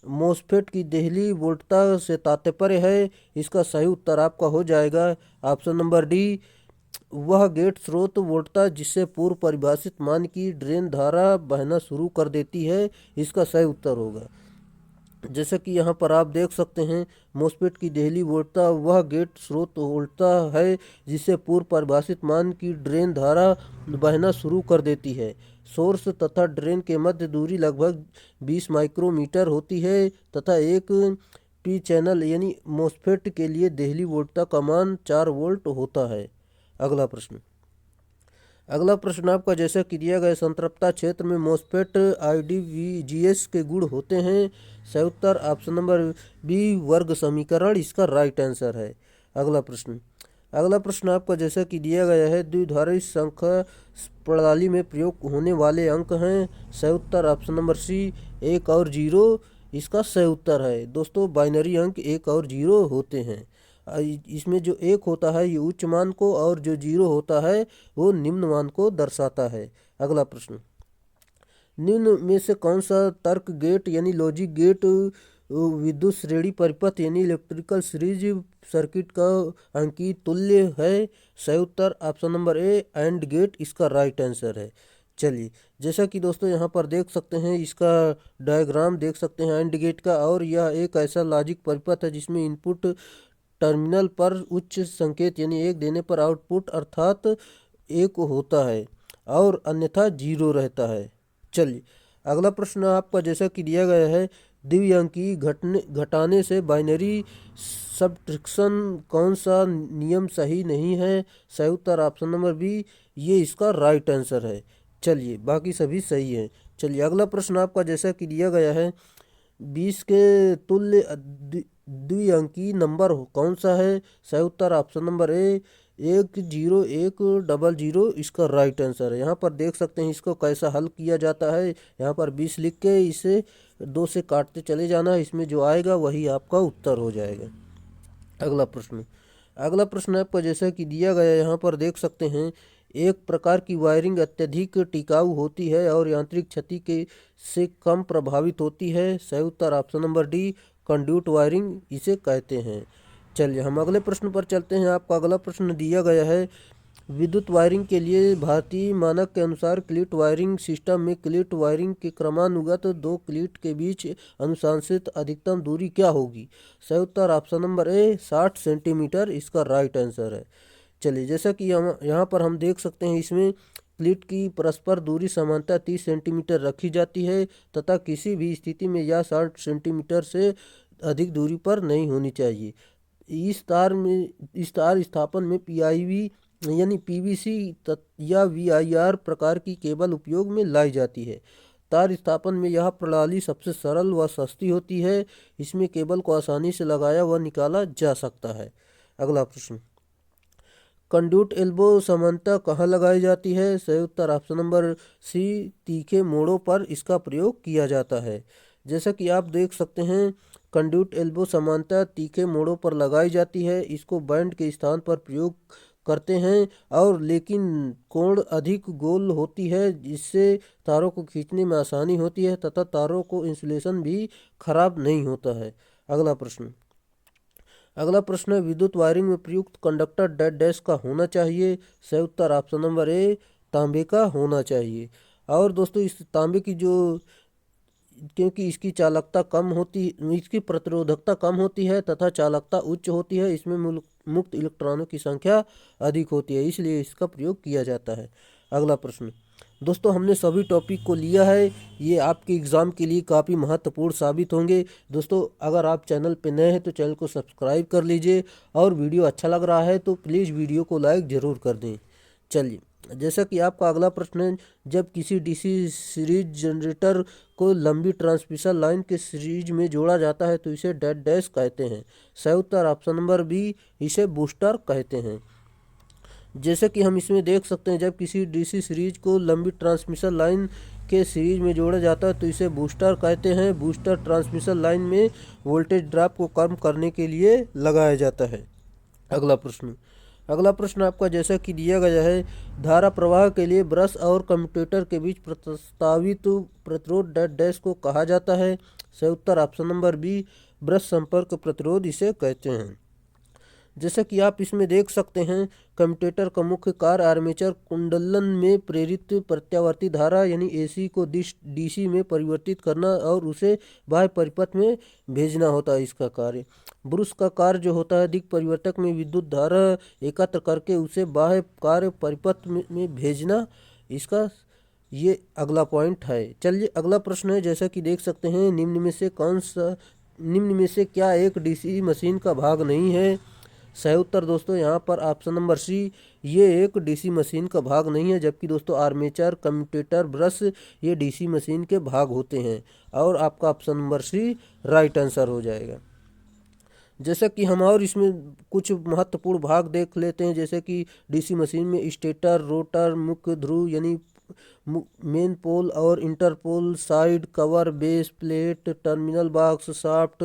मोसफेट की देहली वोल्टता से तात्पर्य है। इसका सही उत्तर आपका हो जाएगा ऑप्शन नंबर डी, वह गेट स्रोत वोल्टता जिससे पूर्व परिभाषित मान की ड्रेन धारा बहना शुरू कर देती है, इसका सही उत्तर होगा। जैसे कि यहाँ पर आप देख सकते हैं, मोसफेट की देहली वोल्टता वह गेट स्रोत वोल्टता है जिससे पूर्व परिभाषित मान की ड्रेन धारा बहना शुरू कर देती है। सोर्स तथा ड्रेन के मध्य दूरी लगभग 20 माइक्रोमीटर होती है तथा एक पी चैनल यानी मोसफेट के लिए देहली वोल्टता का मान 4 वोल्ट होता है। अगला प्रश्न आपका जैसा कि दिया गया, संतृप्तता क्षेत्र में मोसफेट IDVGS के गुण होते हैं। सही उत्तर ऑप्शन नंबर बी, वर्ग समीकरण, इसका राइट आंसर है। अगला प्रश्न आपका जैसा कि दिया गया है, द्विधारी संख्या प्रणाली में प्रयोग होने वाले अंक हैं। सही उत्तर ऑप्शन नंबर सी, 1 और 0, इसका सही उत्तर है। दोस्तों, बाइनरी अंक 1 और 0 होते हैं। इसमें जो 1 होता है ये उच्च मान को और जो 0 होता है वो निम्न मान को दर्शाता है। अगला प्रश्न, निम्न में से कौन सा तर्क गेट यानी लॉजिक गेट विद्युत श्रेणी परिपथ यानी इलेक्ट्रिकल सीरीज सर्किट का अंकीय तुल्य है? सही उत्तर option number A, and gate, इसका राइट आंसर है। चलिए, जैसा कि दोस्तों यहाँ पर देख सकते हैं, इसका डायग्राम देख सकते हैं एंड गेट का, और यह एक ऐसा लॉजिक परिपथ है जिसमें इनपुट टर्मिनल पर उच्च संकेत यानी 1 देने पर आउटपुट अर्थात 1 होता है और अन्यथा 0 रहता है। चलिए, अगला प्रश्न आपका जैसा कि दिया गया है, द्विअंकी घटाने से बाइनरी सब्ट्रैक्शन कौन सा नियम सही नहीं है? सही उत्तर ऑप्शन नंबर बी, ये इसका राइट आंसर है। चलिए, बाकी सभी सही है। चलिए, अगला प्रश्न आपका जैसा कि दिया गया है, 20 के तुल्य द्विअंकी नंबर कौन सा है? सही उत्तर ऑप्शन नंबर ए, 10100, इसका राइट आंसर है। यहाँ पर देख सकते हैं इसको कैसा हल किया जाता है। यहाँ पर 20 लिख के इसे 2 से काटते चले जाना है, इसमें जो आएगा वही आपका उत्तर हो जाएगा। अगला प्रश्न आपका जैसा कि दिया गया, यहाँ पर देख सकते हैं, एक प्रकार की वायरिंग अत्यधिक टिकाऊ होती है और यांत्रिक क्षति के से कम प्रभावित होती है। सही उत्तर option number D, conduit wiring इसे कहते हैं। चलिए हम अगले प्रश्न पर चलते हैं। आपका अगला प्रश्न दिया गया है, विद्युत वायरिंग के लिए भारतीय मानक के अनुसार क्लीट वायरिंग सिस्टम में क्लीट वायरिंग के क्रमानुगत दो क्लीट के बीच अनुशंसित अधिकतम दूरी क्या होगी? सही उत्तर ऑप्शन नंबर ए 60 सेंटीमीटर इसका राइट आंसर है। चलिए जैसा कि यहाँ पर हम देख सकते हैं, इसमें क्लीट की परस्पर दूरी सामान्यतः 30 सेंटीमीटर रखी जाती है तथा किसी भी स्थिति में यह 60 सेंटीमीटर से अधिक दूरी पर नहीं होनी चाहिए। इस तार स्थापन में पीआईवी यानी पीवीसी या वीआईआर प्रकार की केबल उपयोग में लाई जाती है। तार स्थापन में यह प्रणाली सबसे सरल व सस्ती होती है। इसमें केबल को आसानी से लगाया व निकाला जा सकता है। अगला प्रश्न, कंड्यूट एल्बो सामान्यतः कहाँ लगाई जाती है? सही उत्तर ऑप्शन नंबर सी, तीखे मोड़ों पर इसका प्रयोग किया जाता है। जैसा कि आप देख सकते हैं, कंड्यूट एल्बो सामान्यतः तीखे मोड़ों पर लगाई जाती है। इसको बैंड के स्थान पर प्रयोग करते हैं और लेकिन कोण अधिक गोल होती है, जिससे तारों को खींचने में आसानी होती है तथा तारों को इंसुलेशन भी खराब नहीं होता है। अगला प्रश्न है, विद्युत वायरिंग में प्रयुक्त कंडक्टर डेड डैश का होना चाहिए? सही उत्तर ऑप्शन नंबर ए, तांबे का होना चाहिए। और दोस्तों इस तांबे की क्योंकि इसकी चालकता कम होती, इसकी प्रतिरोधकता कम होती है तथा चालकता उच्च होती है, इसमें मुक्त इलेक्ट्रॉनों की संख्या अधिक होती है, इसलिए इसका प्रयोग किया जाता है। अगला प्रश्न, दोस्तों हमने सभी टॉपिक को लिया है, ये आपके एग्ज़ाम के लिए काफ़ी महत्वपूर्ण साबित होंगे। दोस्तों अगर आप चैनल पर नए हैं तो चैनल को सब्सक्राइब कर लीजिए और वीडियो अच्छा लग रहा है तो प्लीज़ वीडियो को लाइक ज़रूर कर दें। चलिए जैसा कि आपका अगला प्रश्न है, जब किसी डीसी सीरीज जनरेटर को लंबी ट्रांसमिशन लाइन के सीरीज में जोड़ा जाता है तो इसे डेड डैश कहते हैं। सही उत्तर ऑप्शन नंबर बी, इसे बूस्टर कहते हैं। जैसे कि हम इसमें देख सकते हैं, जब किसी डीसी सीरीज को लंबी ट्रांसमिशन लाइन के सीरीज में जोड़ा जाता है तो इसे बूस्टर कहते हैं। बूस्टर ट्रांसमिशन लाइन में वोल्टेज ड्रॉप को कम करने के लिए लगाया जाता है। अगला प्रश्न आपका जैसा कि दिया गया है, धारा प्रवाह के लिए ब्रश और कम्यूटेटर के बीच प्रस्तावित प्रतिरोध डेड डैश को कहा जाता है। सही उत्तर ऑप्शन नंबर बी, ब्रश संपर्क प्रतिरोध इसे कहते हैं। जैसा कि आप इसमें देख सकते हैं, कम्यूटेटर का मुख्य कार्य आर्मेचर कुंडलन में प्रेरित प्रत्यावर्ती धारा यानी एसी को डीसी में परिवर्तित करना और उसे बाह्य परिपथ में भेजना होता है, इसका कार्य। ब्रश का कार्य जो होता है, दिक् परिवर्तक में विद्युत धारा एकत्र करके उसे बाह्य कार्य परिपथ में भेजना, इसका ये अगला पॉइंट है। चलिए अगला प्रश्न है, जैसा कि देख सकते हैं, निम्न में से क्या एक डीसी मशीन का भाग नहीं है? सही उत्तर दोस्तों यहाँ पर ऑप्शन नंबर सी, ये एक डीसी मशीन का भाग नहीं है, जबकि दोस्तों आर्मेचर, कम्यूटेटर, ब्रश ये डीसी मशीन के भाग होते हैं और आपका option number C right answer हो जाएगा। जैसा कि हम और इसमें कुछ महत्वपूर्ण भाग देख लेते हैं, जैसे कि डीसी मशीन में स्टेटर, रोटर, मुख्य ध्रुव यानी मेन पोल और interpole, side cover, base plate, terminal box, shaft,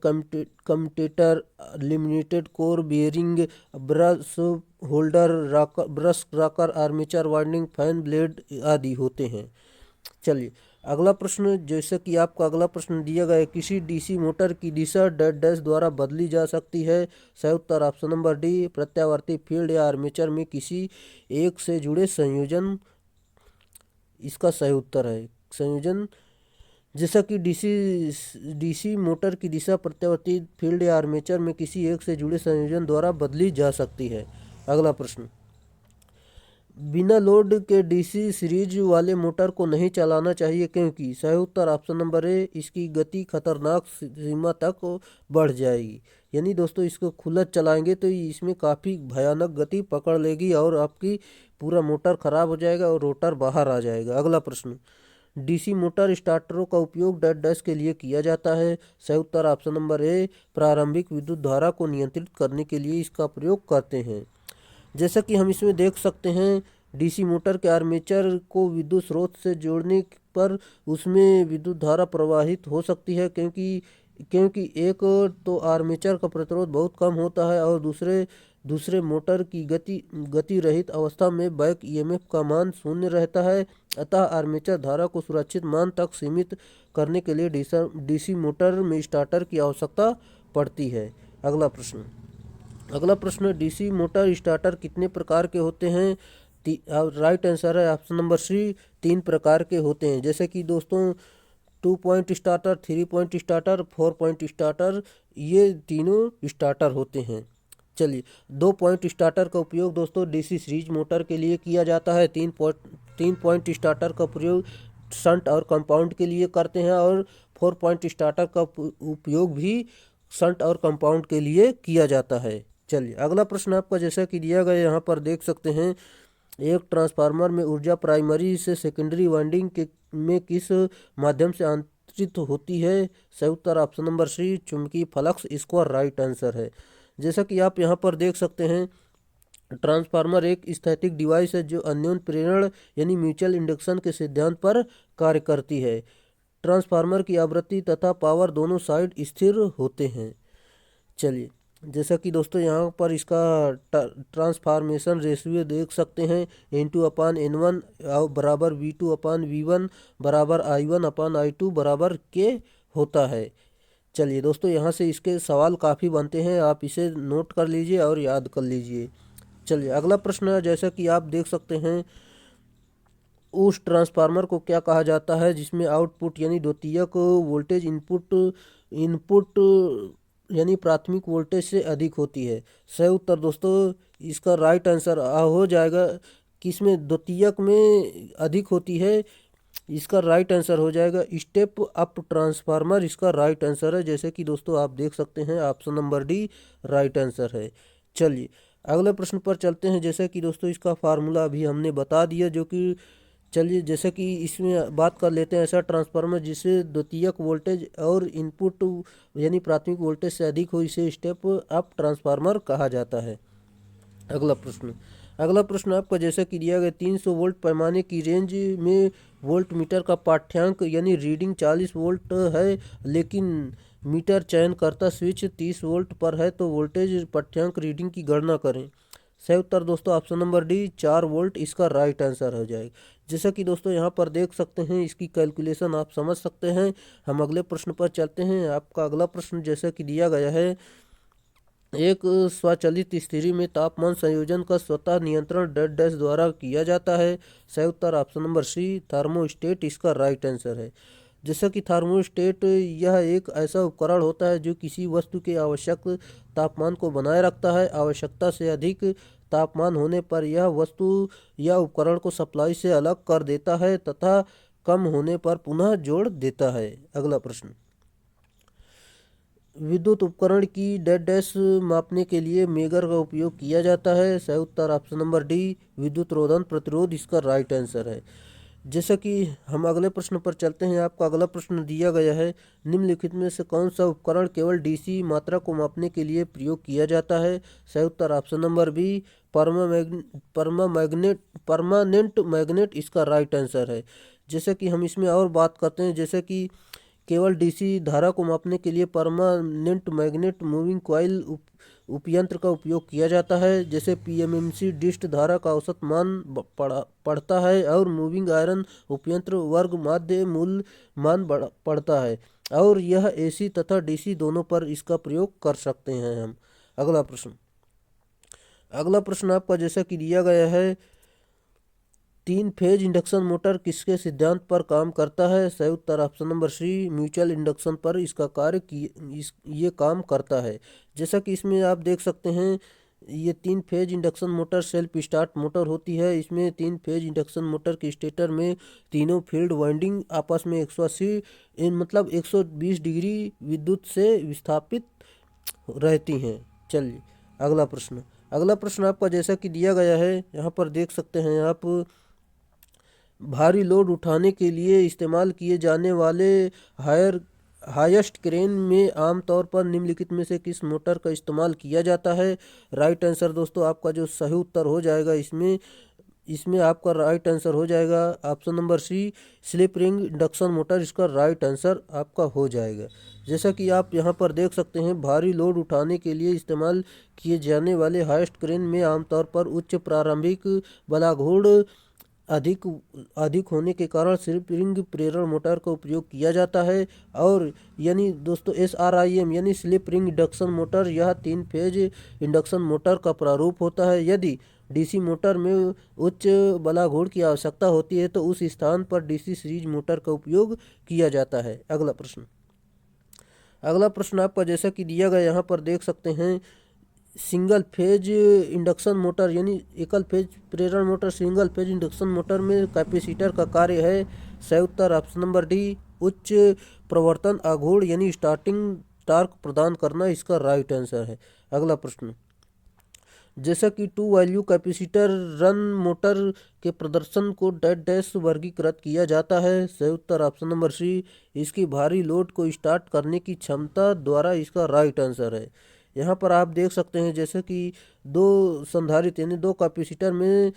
commutator, limited core, bearing, brush holder, brush rocker, armature winding, fan blade आदि होते हैं। चलिए अगला प्रश्न, जैसे कि आपका अगला प्रश्न दिया गया है, किसी डीसी मोटर की दिशा डेड डैश द्वारा बदली जा सकती है? सही उत्तर ऑप्शन नंबर डी, प्रत्यावर्ती फील्ड या आर्मेचर में किसी एक से जुड़े संयोजन, इसका सही उत्तर है संयोजन। जैसा कि डीसी मोटर की दिशा प्रत्यावर्ती फील्ड या आर्मेचर में किसी एक से जुड़े संयोजन द्वारा बदली जा सकती है। अगला प्रश्न, बिना लोड के डीसी सीरीज वाले मोटर को नहीं चलाना चाहिए क्योंकि? सही उत्तर ऑप्शन नंबर ए, इसकी गति खतरनाक सीमा तक बढ़ जाएगी। यानी दोस्तों इसको खुला चलाएंगे तो इसमें काफ़ी भयानक गति पकड़ लेगी और आपकी पूरा मोटर खराब हो जाएगा और रोटर बाहर आ जाएगा। अगला प्रश्न, डीसी मोटर स्टार्टरों का उपयोग डेड डैश के लिए किया जाता है। सही उत्तर ऑप्शन नंबर ए, प्रारंभिक विद्युत धारा को नियंत्रित करने के लिए इसका प्रयोग करते हैं। जैसा कि हम इसमें देख सकते हैं, डीसी मोटर के आर्मेचर को विद्युत स्रोत से जोड़ने पर उसमें विद्युत धारा प्रवाहित हो सकती है क्योंकि एक तो आर्मेचर का प्रतिरोध बहुत कम होता है और दूसरे दूसरे मोटर की गति रहित अवस्था में बैक ईएमएफ का मान शून्य रहता है, अतः आर्मेचर धारा को सुरक्षित मान तक सीमित करने के लिए डीसी मोटर में स्टार्टर की आवश्यकता पड़ती है। अगला प्रश्न डीसी मोटर स्टार्टर कितने प्रकार के होते हैं? राइट आंसर है ऑप्शन नंबर सी, 3 प्रकार के होते हैं। जैसे कि दोस्तों 2 point starter, 3 point starter, 4 point starter, ये तीनों स्टार्टर होते हैं। चलिए, 2 पॉइंट स्टार्टर का उपयोग दोस्तों डीसी सीरीज मोटर के लिए किया जाता है। 3 पॉइंट स्टार्टर का प्रयोग शंट और कंपाउंड के लिए करते हैं और 4 पॉइंट स्टार्टर का उपयोग भी शंट और कंपाउंड के लिए किया जाता है। चलिए, अगला प्रश्न आपका जैसा कि दिया गया यहाँ पर देख सकते हैं, एक ट्रांसफार्मर में ऊर्जा प्राइमरी से सेकेंडरी वाइंडिंग में किस माध्यम से अंतरित होती है? सही उत्तर ऑप्शन नंबर सी, चुंबकीय फ्लक्स, इसका राइट आंसर है। जैसा कि आप यहाँ पर देख सकते हैं, ट्रांसफार्मर एक स्थैतिक डिवाइस है जो अन्योन्य प्रेरण यानी म्यूचुअल इंडक्शन के सिद्धांत पर कार्य करती है। ट्रांसफार्मर की आवृत्ति तथा पावर दोनों साइड स्थिर होते हैं। चलिए, जैसा कि दोस्तों यहाँ पर इसका ट्रांसफार्मेशन रेशियो देख सकते हैं, N2/N1 बराबर V2/V1 बराबर I1/I2 बराबर K होता है। चलिए दोस्तों, यहाँ से इसके सवाल काफ़ी बनते हैं, आप इसे नोट कर लीजिए और याद कर लीजिए। चलिए, अगला प्रश्न है, जैसा कि आप देख सकते हैं, उस ट्रांसफार्मर को क्या कहा जाता है जिसमें आउटपुट यानी द्वितीयक वोल्टेज इनपुट यानी प्राथमिक वोल्टेज से अधिक होती है? सही उत्तर दोस्तों इसका राइट आंसर हो जाएगा कि इसमें द्वितीयक में अधिक होती है, इसका राइट आंसर हो जाएगा स्टेप अप ट्रांसफार्मर, इसका राइट आंसर है। जैसे कि दोस्तों आप देख सकते हैं, option number D right answer है। चलिए, अगले प्रश्न पर चलते हैं। जैसे कि दोस्तों इसका फार्मूला अभी हमने बता दिया, जो कि चलिए जैसे कि इसमें बात कर लेते हैं, ऐसा ट्रांसफार्मर जिसे द्वितीयक वोल्टेज और इनपुट यानी प्राथमिक वोल्टेज से अधिक हो, इसे स्टेप अप ट्रांसफार्मर कहा जाता है। अगला प्रश्न आपका जैसा कि दिया गया, 300 वोल्ट पैमाने की रेंज में वोल्ट मीटर का पाठ्यांक यानी रीडिंग 40 वोल्ट है, लेकिन मीटर चयनकर्ता स्विच 30 वोल्ट पर है, तो वोल्टेज पाठ्यांक रीडिंग की गणना करें। सही उत्तर दोस्तों ऑप्शन नंबर डी 4 वोल्ट, इसका राइट आंसर हो जाएगा। जैसा कि दोस्तों यहाँ पर देख सकते हैं, इसकी कैलकुलेशन आप समझ सकते हैं। हम अगले प्रश्न पर चलते हैं। आपका अगला प्रश्न जैसा कि दिया गया है, एक स्वचालित स्थिति में तापमान संयोजन का स्वतः नियंत्रण डैश द्वारा किया जाता है। सही उत्तर ऑप्शन नंबर सी थर्मोस्टेट, इसका राइट आंसर है। जैसा कि थर्मोस्टेट यह एक ऐसा उपकरण होता है जो किसी वस्तु के आवश्यक तापमान को बनाए रखता है। आवश्यकता से अधिक तापमान होने पर यह वस्तु या उपकरण को सप्लाई से अलग कर देता है तथा कम होने पर पुनः जोड़ देता है। अगला प्रश्न, विद्युत उपकरण की डैश मापने के लिए मेगर का उपयोग किया जाता है। सही उत्तर ऑप्शन नंबर डी विद्युत रोधन प्रतिरोध, इसका राइट आंसर है। जैसा कि हम अगले प्रश्न पर चलते हैं। आपका अगला प्रश्न दिया गया है, निम्नलिखित में से कौन सा उपकरण केवल डीसी मात्रा को मापने के लिए प्रयोग किया जाता है? सही उत्तर option number B permanent magnet, इसका राइट आंसर है। जैसे कि हम इसमें और बात करते हैं, जैसे कि केवल डीसी धारा को मापने के लिए परमानेंट मैग्नेट मूविंग कॉइल उपयंत्र का उपयोग किया जाता है। जैसे पीएमएमसी डिस्ट धारा का औसत मान पढ़ता है और मूविंग आयरन उपयंत्र वर्ग माध्य मूल मान पढ़ता है, और यह एसी तथा डीसी दोनों पर इसका प्रयोग कर सकते हैं हम। अगला प्रश्न आपका जैसा कि दिया गया है, 3 फेज इंडक्शन मोटर किसके सिद्धांत पर काम करता है? सही उत्तर option number C mutual induction पर इसका ये काम करता है। जैसा कि इसमें आप देख सकते हैं, ये 3 phase induction motor self start motor होती है। इसमें 3 फेज इंडक्शन मोटर के स्टेटर में तीनों फील्ड वाइंडिंग आपस में 180 मतलब 120 डिग्री विद्युत से विस्थापित रहती हैं। चलिए, अगला प्रश्न आपका जैसा कि दिया गया है, यहाँ पर देख सकते हैं आप, भारी लोड उठाने के लिए इस्तेमाल किए जाने वाले हाईएस्ट क्रेन में आमतौर पर निम्नलिखित में से किस मोटर का इस्तेमाल किया जाता है? राइट आंसर दोस्तों आपका जो सही उत्तर हो जाएगा इसमें इसमें आपका राइट आंसर हो जाएगा option number C, slip ring induction motor इसका राइट आंसर आपका हो जाएगा। जैसा कि आप यहाँ पर देख सकते हैं, भारी लोड उठाने के लिए इस्तेमाल किए जाने वाले हाइस्ट क्रेन में आमतौर पर उच्च प्रारंभिक बलाघूर्ण अधिक अधिक होने के कारण स्लिप रिंग प्रेरण मोटर का उपयोग किया जाता है। और यानी दोस्तों SRIM यानी स्लिप रिंग इंडक्शन मोटर, यह 3 फेज इंडक्शन मोटर का प्रारूप होता है। यदि डीसी मोटर में उच्च बलाघूर्ण की आवश्यकता होती है तो उस स्थान पर डीसी सीरीज मोटर का उपयोग किया जाता है। अगला प्रश्न आपका जैसा कि दिया गया यहाँ पर देख सकते हैं, सिंगल फेज इंडक्शन मोटर यानी एकल फेज प्रेरण motor single phase induction motor में कैपेसिटर का कार्य है। सही उत्तर ऑप्शन नंबर डी, उच्च प्रवर्तन आघूर्ण यानी स्टार्टिंग टार्क प्रदान करना इसका राइट आंसर है। अगला प्रश्न, जैसा कि 2 वैल्यू कैपेसिटर रन मोटर के प्रदर्शन को डैश वर्गीकृत किया जाता है। सही उत्तर ऑप्शन नंबर सी, इसकी भारी लोड को स्टार्ट करने की क्षमता द्वारा इसका राइट आंसर है। यहाँ पर आप देख सकते हैं जैसे कि 2 संधारित्र यानी 2 कैपेसिटर में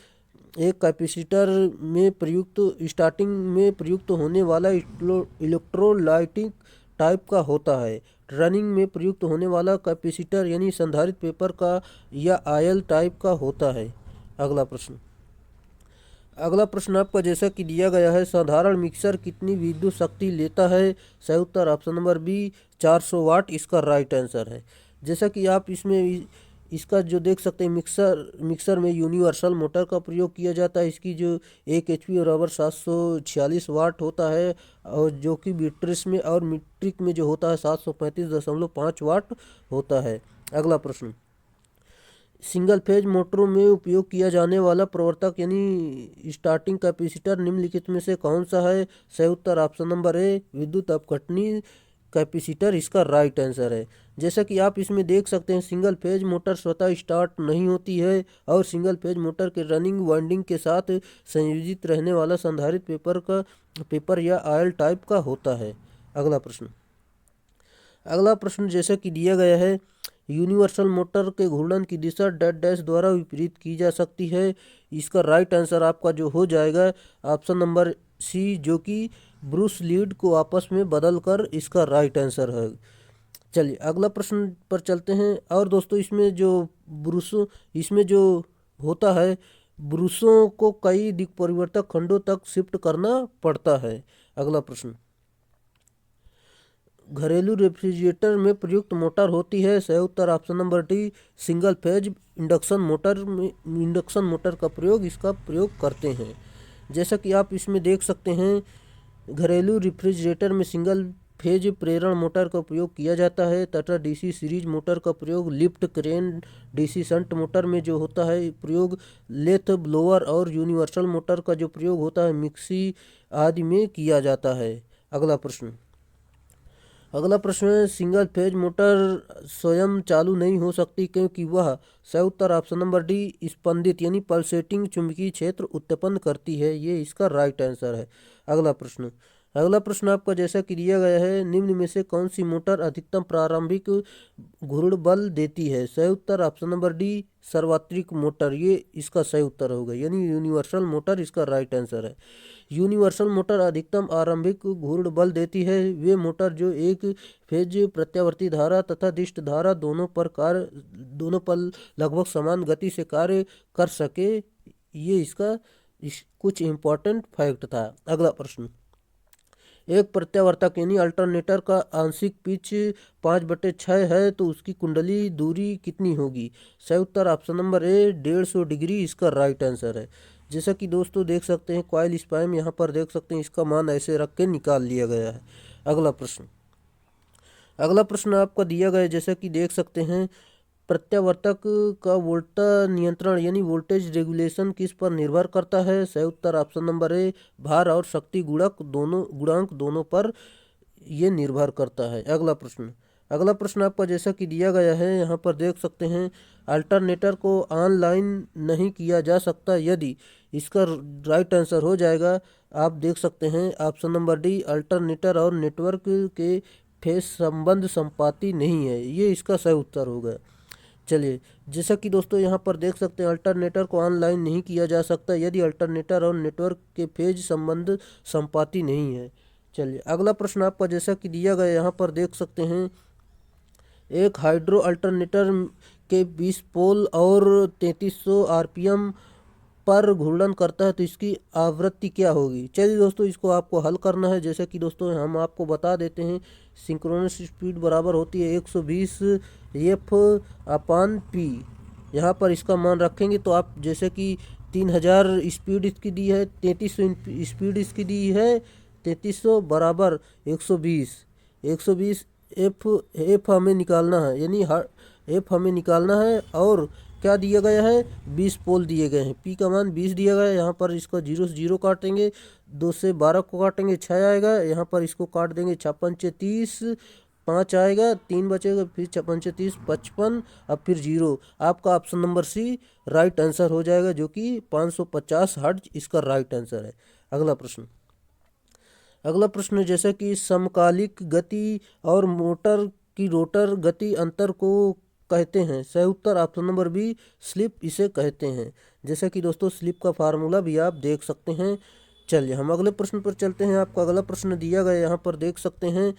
एक कैपेसिटर में प्रयुक्त स्टार्टिंग में प्रयुक्त होने वाला इलेक्ट्रोलाइटिक टाइप का होता है। रनिंग में प्रयुक्त होने वाला कैपेसिटर यानी संधारित्र पेपर का या आयल टाइप का होता है। अगला प्रश्न आपका जैसा कि दिया गया है, साधारण मिक्सर कितनी विद्युत शक्ति लेता है। सही उत्तर ऑप्शन नंबर बी, 400 वाट इसका राइट आंसर है। जैसा कि आप इसमें इसका जो देख सकते हैं, मिक्सर में यूनिवर्सल मोटर का प्रयोग किया जाता है। इसकी जो 1 HP बराबर 746 वाट होता है, और जो कि मीट्रिक में और मीट्रिक में जो होता है 735.5 वाट होता है। अगला प्रश्न, सिंगल फेज मोटरों में उपयोग किया जाने वाला प्रवर्तक यानी स्टार्टिंग कैपेसिटर निम्नलिखित में से कौन सा है। सही उत्तर ऑप्शन नंबर ए, विद्युत अपघटनी कैपेसिटर इसका राइट आंसर है। जैसा कि आप इसमें देख सकते हैं, सिंगल फेज मोटर स्वतः स्टार्ट नहीं होती है और सिंगल फेज मोटर के रनिंग वाइंडिंग के साथ संयोजित रहने वाला संधारित्र पेपर या आयल टाइप का होता है। अगला प्रश्न जैसा कि दिया गया है, यूनिवर्सल मोटर के घूर्णन की दिशा डैश द्वारा विपरीत की जा सकती है। इसका राइट आंसर आपका जो हो जाएगा ऑप्शन नंबर सी, जो कि ब्रूस लीड को आपस में बदल कर इसका राइट आंसर है। चलिए अगला प्रश्न पर चलते हैं। और दोस्तों इसमें जो होता है, ब्रूसों को कई दिक् परिवर्तक खंडों तक शिफ्ट करना पड़ता है। अगला प्रश्न, घरेलू रेफ्रिजरेटर में प्रयुक्त मोटर होती है। सही उत्तर option number D, single phase induction motor का प्रयोग करते हैं। जैसा कि आप इसमें देख सकते हैं, घरेलू रेफ्रिजरेटर में सिंगल फेज प्रेरण मोटर का प्रयोग किया जाता है तथा डीसी सीरीज मोटर का प्रयोग lift crane, DC shunt motor में जो होता है प्रयोग लेथ ब्लोअर और यूनिवर्सल मोटर का जो प्रयोग होता है मिक्सी आदि में किया जाता है। अगला प्रश्न है, सिंगल फेज मोटर स्वयं चालू नहीं हो सकती क्योंकि वह। सही उत्तर ऑप्शन नंबर डी, स्पंदित यानी पल्सेटिंग चुंबकीय क्षेत्र उत्पन्न करती है। ये इसका राइट आंसर है। अगला प्रश्न आपका जैसा कि दिया गया है, निम्न में से कौन सी मोटर अधिकतम प्रारंभिक घूर्ण बल देती है। सही उत्तर ऑप्शन नंबर डी, सार्वत्रिक मोटर, ये इसका सही उत्तर होगा, यानी यूनिवर्सल मोटर इसका राइट आंसर है। यूनिवर्सल मोटर अधिकतम आरंभिक घूर्ण बल देती है। वे मोटर जो एक फेज प्रत्यावर्ती धारा तथा दिष्ट धारा दोनों पर लगभग समान गति से कार्य कर सके। ये इसका कुछ इम्पोर्टेंट फैक्ट था। अगला प्रश्न, एक प्रत्यावर्तक यानी अल्टरनेटर का आंशिक पिच 5/6 है तो उसकी कुंडली दूरी कितनी होगी। सही उत्तर ऑप्शन नंबर ए, 150 डिग्री इसका राइट आंसर है। जैसा कि दोस्तों देख सकते हैं, कॉइल स्पैम यहाँ पर देख सकते हैं, इसका मान ऐसे रख के निकाल लिया गया है। अगला प्रश्न आपका दिया गया है, जैसा कि देख सकते हैं, प्रत्यावर्तक का वोल्टेज नियंत्रण यानी वोल्टेज रेगुलेशन किस पर निर्भर करता है। सही उत्तर ऑप्शन नंबर ए, भार और शक्ति गुणांक दोनों पर ये निर्भर करता है। अगला प्रश्न आपका जैसा कि दिया गया है, यहाँ पर देख सकते हैं, अल्टरनेटर को ऑनलाइन नहीं किया जा सकता यदि। इसका राइट आंसर हो जाएगा, आप देख सकते हैं ऑप्शन नंबर डी, अल्टरनेटर और नेटवर्क के फेज संबंध संपाती नहीं है। ये इसका सही उत्तर होगा। चलिए, जैसा कि दोस्तों यहाँ पर देख सकते हैं अल्टरनेटर को ऑनलाइन नहीं किया जा सकता यदि अल्टरनेटर और नेटवर्क के फेज संबंध संपाती नहीं है। चलिए, अगला प्रश्न आपका जैसा कि दिया गया यहाँ पर देख सकते हैं, एक हाइड्रो अल्टरनेटर के 20 पोल और 3300 आरपीएम पर घूर्णन करता है तो इसकी आवृत्ति क्या होगी। चलिए दोस्तों, इसको आपको हल करना है। जैसे कि दोस्तों हम आपको बता देते हैं, सिंक्रोनस स्पीड बराबर होती है 120 एफ अपान पी। यहाँ पर इसका मान रखेंगे तो आप जैसे कि 3000 स्पीड इसकी दी है, 3300 स्पीड इसकी दी है, 3300 बराबर 120 एफ हमें निकालना है, यानी एफ हमें निकालना है। और क्या दिया गया है, 20 पोल दिए गए हैं, पी का मान 20 दिया गया है। यहाँ पर इसका 0 से 0 काटेंगे, 2 से 12 को काटेंगे 6 आएगा, यहाँ पर इसको काट देंगे 6 पंचे 30, 5 आएगा, 3 बचेगा, फिर 6 पंचे 30 55, अब फिर 0। आपका option number C right answer हो जाएगा, जो कि 550 हर्ट्ज इसका राइट आंसर है। अगला प्रश्न जैसा कि समकालिक गति और मोटर की रोटर गति अंतर को कहते हैं। सही उत्तर ऑप्शन नंबर बी स्लिप इसे कहते हैं। जैसा कि दोस्तों स्लिप का फार्मूला भी आप देख सकते हैं। चलिए, हम अगले प्रश्न पर चलते हैं। आपका अगला प्रश्न दिया गया यहाँ पर देख सकते हैं,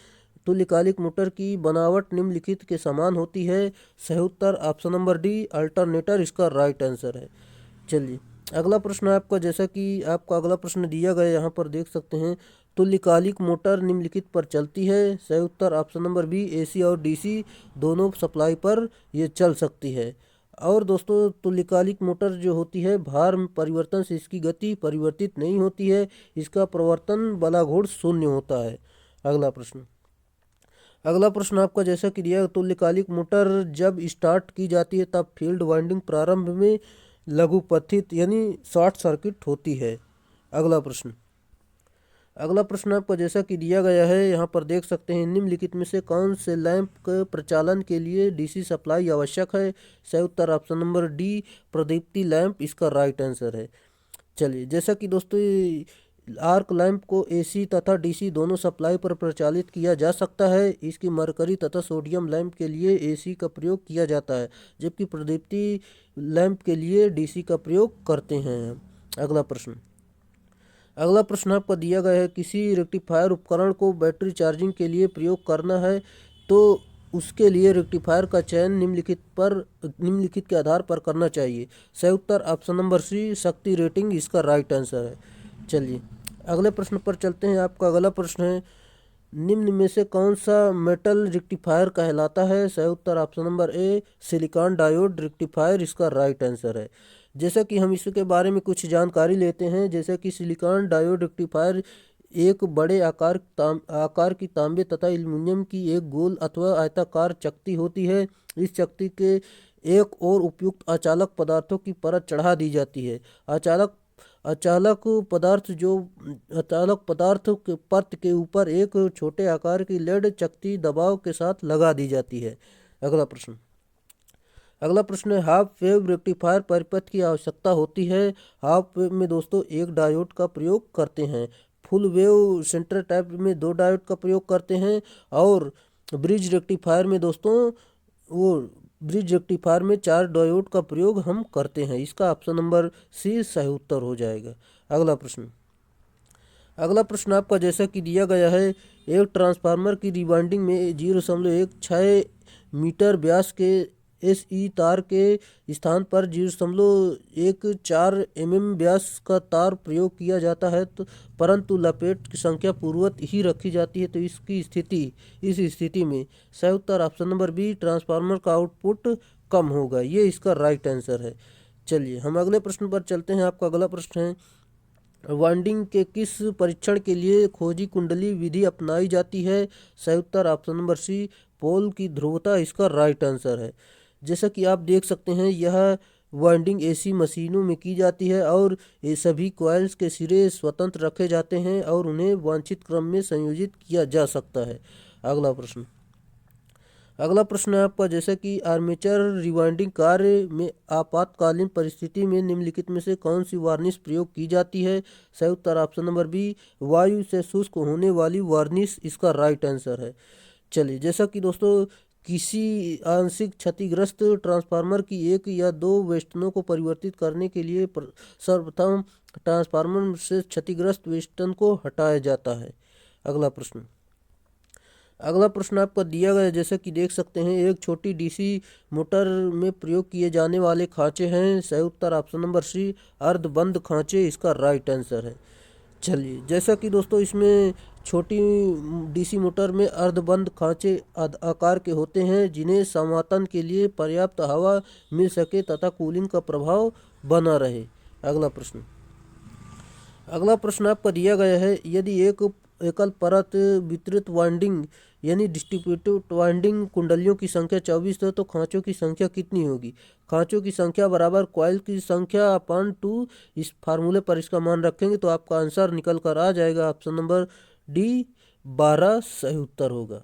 तुल्यकालिक मोटर की बनावट निम्नलिखित के समान होती है। सही उत्तर ऑप्शन नंबर डी अल्टरनेटर इसका राइट आंसर है। चलिए, अगला प्रश्न आपका जैसा कि आपका अगला प्रश्न दिया गया यहाँ पर देख सकते हैं, तुल्यकालिक मोटर निम्नलिखित पर चलती है। सही उत्तर ऑप्शन नंबर बी एसी और डीसी दोनों सप्लाई पर ये चल सकती है। और दोस्तों तुल्यकालिक मोटर जो होती है, भार में परिवर्तन से इसकी गति परिवर्तित नहीं होती है, इसका प्रवर्तन बलाघूर्ण शून्य होता है। अगला प्रश्न आपका जैसा कि दिया, तुल्यकालिक मोटर जब स्टार्ट की जाती है तब फील्ड वाइंडिंग प्रारंभ में लघुपथित यानी शॉर्ट सर्किट होती है। अगला प्रश्न आपका जैसा कि दिया गया है यहाँ पर देख सकते हैं, निम्नलिखित में से कौन से लैंप के प्रचालन के लिए डीसी सप्लाई आवश्यक है। सही उत्तर ऑप्शन नंबर डी प्रदीप्ति लैंप इसका राइट आंसर है। चलिए, जैसा कि दोस्तों आर्क लैंप को एसी तथा डीसी दोनों सप्लाई पर प्रचालित किया जा सकता है। इसकी मरकरी तथा सोडियम लैंप के लिए एसी का प्रयोग किया जाता है, जबकि प्रदीप्ति लैंप के लिए डीसी का प्रयोग करते हैं। अगला प्रश्न आपका दिया गया है, किसी रेक्टिफायर उपकरण को बैटरी चार्जिंग के लिए प्रयोग करना है तो उसके लिए रेक्टिफायर का चयन निम्नलिखित के आधार पर करना चाहिए। सही उत्तर ऑप्शन नंबर सी शक्ति रेटिंग इसका राइट आंसर है। चलिए, अगले प्रश्न पर चलते हैं। आपका अगला प्रश्न है, निम्न में से कौन सा मेटल रेक्टिफायर कहलाता है। सही उत्तर option number A silicon diode rectifier इसका राइट आंसर है। जैसा कि हम इसके बारे में कुछ जानकारी लेते हैं, जैसे कि सिलिकॉन डायोड रेक्टिफायर एक बड़े आकार की तांबे तथा एल्युमिनियम की एक गोल अथवा आयताकार चकती होती है। इस चकती के एक और उपयुक्त अचालक पदार्थों की परत चढ़ा दी जाती है। अचालक पदार्थ के परत के ऊपर एक छोटे आकार की लेड चकती दबाव के साथ लगा दी जाती है। अगला प्रश्न है, हाफ वेव रेक्टिफायर परिपथ की आवश्यकता होती है। हाफ वेव में दोस्तों एक डायोड का प्रयोग करते हैं, फुल वेव सेंटर टाइप में 2 डायोड का प्रयोग करते हैं, और ब्रिज रेक्टिफायर में दोस्तों 4 डायोड का प्रयोग हम करते हैं। इसका ऑप्शन नंबर सी सही उत्तर हो जाएगा। अगला प्रश्न आपका जैसा कि दिया गया है, एक ट्रांसफार्मर की रिवाइंडिंग में 0.16 मीटर व्यास के एसई तार के स्थान पर 0.14 व्यास का तार प्रयोग किया जाता है, परंतु लपेट की संख्या पूर्ववत ही रखी जाती है, तो इस स्थिति में सही उत्तर ऑप्शन नंबर बी ट्रांसफार्मर का आउटपुट कम होगा, ये इसका राइट आंसर है। चलिए, हम अगले प्रश्न पर चलते हैं। आपका अगला प्रश्न है, वाइंडिंग के किस परीक्षण के लिए खोजी कुंडली विधि अपनाई जाती है। सही उत्तर ऑप्शन नंबर सी पोल की ध्रुवता इसका राइट आंसर है। जैसा कि आप देख सकते हैं, यह वाइंडिंग एसी मशीनों में की जाती है और ये सभी कॉइल्स के सिरे स्वतंत्र रखे जाते हैं और उन्हें वांछित क्रम में संयोजित किया जा सकता है। अगला प्रश्न है आपका, जैसा कि आर्मेचर रिवाइंडिंग कार्य में आपातकालीन परिस्थिति में निम्नलिखित में से कौन सी वार्निश प्रयोग की जाती है। सही उत्तर ऑप्शन नंबर बी वायु से शुष्क होने वाली वार्निश इसका राइट आंसर है। चलिए, जैसा कि दोस्तों किसी आंशिक क्षतिग्रस्त ट्रांसफार्मर की एक या दो वेस्टनों को परिवर्तित करने के लिए सर्वप्रथम ट्रांसफार्मर से क्षतिग्रस्त वेस्टन को हटाया जाता है। अगला प्रश्न आपका दिया गया है, जैसे कि देख सकते हैं, एक छोटी डीसी मोटर में प्रयोग किए जाने वाले खांचे हैं। सही उत्तर ऑप्शन नंबर सी, अर्धबंद खांचे इसका राइट आंसर है। चलिए, जैसा कि दोस्तों इसमें छोटी डीसी मोटर में अर्धबंद खांचे आकार के होते हैं, जिन्हें समातन के लिए पर्याप्त हवा मिल सके तथा कूलिंग का प्रभाव बना रहे। अगला प्रश्न आपका दिया गया है, यदि एक एकल परत वितरित वाइंडिंग यानी डिस्ट्रीब्यूटेड वाइंडिंग कुंडलियों की संख्या 24 है तो खांचों की संख्या कितनी होगी? खांचों की संख्या बराबर कॉइल की संख्या अपॉन 2। इस फार्मूले पर इसका मान रखेंगे तो आपका आंसर निकल कर आ जाएगा। ऑप्शन नंबर डी 12 सही उत्तर होगा।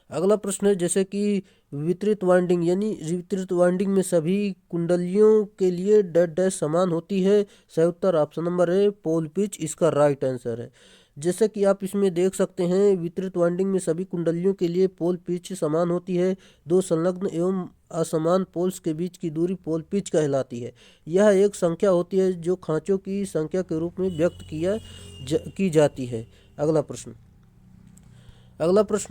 अगला प्रश्न है, जैसे कि वितरित वाइंडिंग यानी वितरित वाइंडिंग में सभी कुंडलियों के लिए डेड डैश समान होती है। सही उत्तर option number A, pole pitch इसका राइट आंसर है। जैसे कि आप इसमें देख सकते हैं, वितरित वाइंडिंग में सभी कुंडलियों के लिए पोल पिच समान होती है। दो संलग्न एवं असमान पोल्स के बीच की दूरी पोल पिच कहलाती है। यह एक संख्या होती है जो खांचों की संख्या के रूप में व्यक्त की जाती है। अगला प्रश्न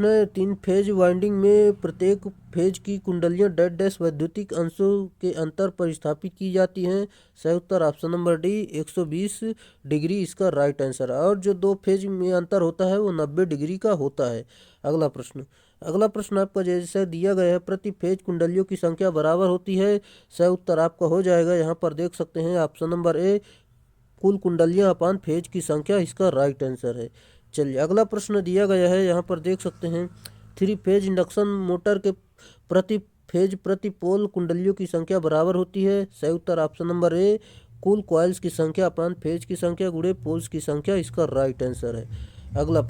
है, 3 फेज वाइंडिंग में प्रत्येक फेज की कुंडलियां डेड डैश वैद्युतिक अंशों के अंतर पर स्थापित की जाती हैं। सही उत्तर ऑप्शन नंबर डी 120 डिग्री इसका राइट आंसर है। और जो 2 फेज में अंतर होता है वो 90 डिग्री का होता है। अगला प्रश्न आपका जैसा दिया गया है, प्रति फेज कुंडलियों की संख्या बराबर होती है। सही उत्तर आपका हो जाएगा, यहाँ पर देख सकते हैं, ऑप्शन नंबर ए, कुल कुंडलियां अपान फेज की संख्या इसका राइट आंसर है। चलिए, अगला प्रश्न दिया गया है, यहाँ पर देख सकते हैं, 3 फेज इंडक्शन मोटर के प्रति फेज प्रति पोल कुंडलियों की संख्या बराबर होती है। सही उत्तर ऑप्शन नंबर ए, कुल कॉइल्स की संख्या अपान फेज की संख्या गुणे पोल्स की संख्या इसका राइट आंसर है। अगला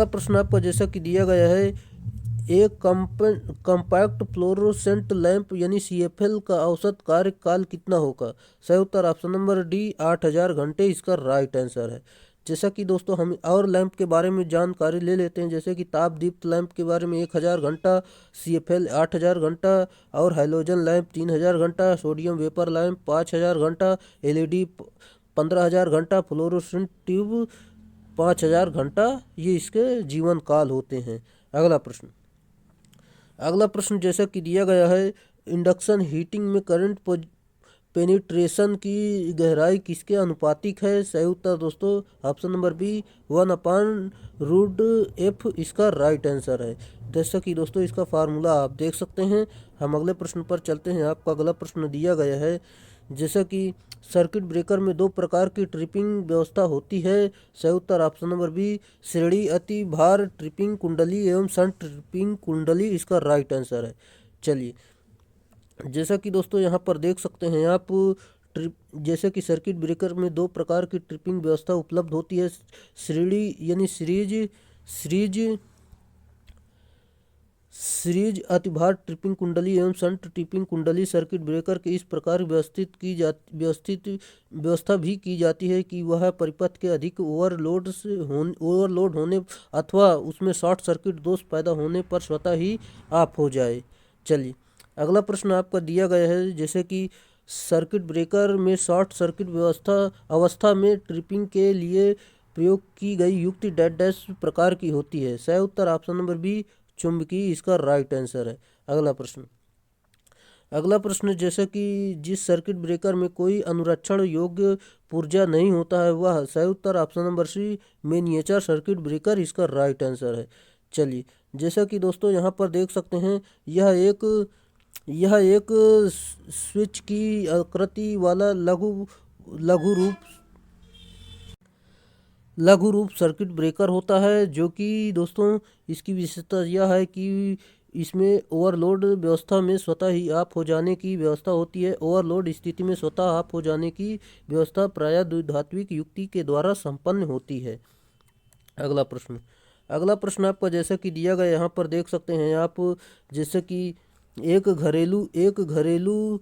प्रश्न आपका जैसा कि दिया गया है, एक कॉम्पैक्ट फ्लोरोसेंट लैंप यानी CFL का औसत कार्यकाल कितना होगा? सही उत्तर ऑप्शन नंबर डी 8000 घंटे इसका राइट आंसर है। जैसा कि दोस्तों हम और लैंप के बारे में जानकारी ले लेते हैं, जैसे कि ताप दीप्त लैंप के बारे में 1000 घंटा, CFL 8000 घंटा और हैलोजन लैंप 3000 घंटा, सोडियम वेपर लैंप 5000 घंटा, LED 15000 घंटा, फ्लोरोसेंट ट्यूब 5000 घंटा, ये इसके जीवन काल होते हैं। अगला प्रश्न जैसा कि दिया गया है, इंडक्शन हीटिंग में करंट पेनिट्रेशन की गहराई किसके अनुपातिक है? सही उत्तर दोस्तों ऑप्शन नंबर बी 1/√F इसका राइट आंसर है। जैसा कि दोस्तों इसका फार्मूला आप देख सकते हैं। हम अगले प्रश्न पर चलते हैं। आपका अगला प्रश्न दिया गया है, जैसा कि सर्किट ब्रेकर में 2 प्रकार की ट्रिपिंग व्यवस्था होती है। सही उत्तर ऑप्शन नंबर बी, श्रेणी अति भार ट्रिपिंग कुंडली एवं शंट ट्रिपिंग कुंडली इसका राइट आंसर है। चलिए, जैसा कि दोस्तों यहाँ पर देख सकते हैं आप, जैसे कि सर्किट ब्रेकर में 2 प्रकार की ट्रिपिंग व्यवस्था उपलब्ध होती है। श्रेणी यानी सीरीज अतिभार ट्रिपिंग कुंडली एवं शंट ट्रिपिंग कुंडली सर्किट ब्रेकर के इस प्रकार व्यवस्था भी की जाती है कि वह परिपथ के अधिक ओवरलोड होने अथवा उसमें शॉर्ट सर्किट दोष पैदा होने पर स्वतः ही ऑफ हो जाए। चलिए, अगला प्रश्न आपका दिया गया है, जैसे कि सर्किट ब्रेकर में शॉर्ट सर्किट अवस्था में ट्रिपिंग के लिए प्रयोग की गई युक्ति डेड डैश प्रकार की होती है। सही उत्तर ऑप्शन नंबर बी, चुंबकीय इसका राइट आंसर है। अगला प्रश्न जैसे कि जिस सर्किट ब्रेकर में कोई अनुरक्षण योग्य पुर्जा नहीं होता है वह? सही उत्तर option number C, miniature circuit breaker इसका राइट आंसर है। चलिए, जैसा कि दोस्तों यहाँ पर देख सकते हैं, यह एक स्विच की आकृति वाला लघु रूप सर्किट ब्रेकर होता है, जो कि दोस्तों इसकी विशेषता यह है कि इसमें ओवरलोड व्यवस्था में स्वतः ही ऑफ हो जाने की व्यवस्था होती है। ओवरलोड स्थिति में स्वतः ऑफ हो जाने की व्यवस्था प्रायः द्विधात्विक युक्ति के द्वारा संपन्न होती है। अगला प्रश्न आपका जैसा कि दिया गया, यहाँ पर देख सकते हैं आप, जैसे कि एक घरेलू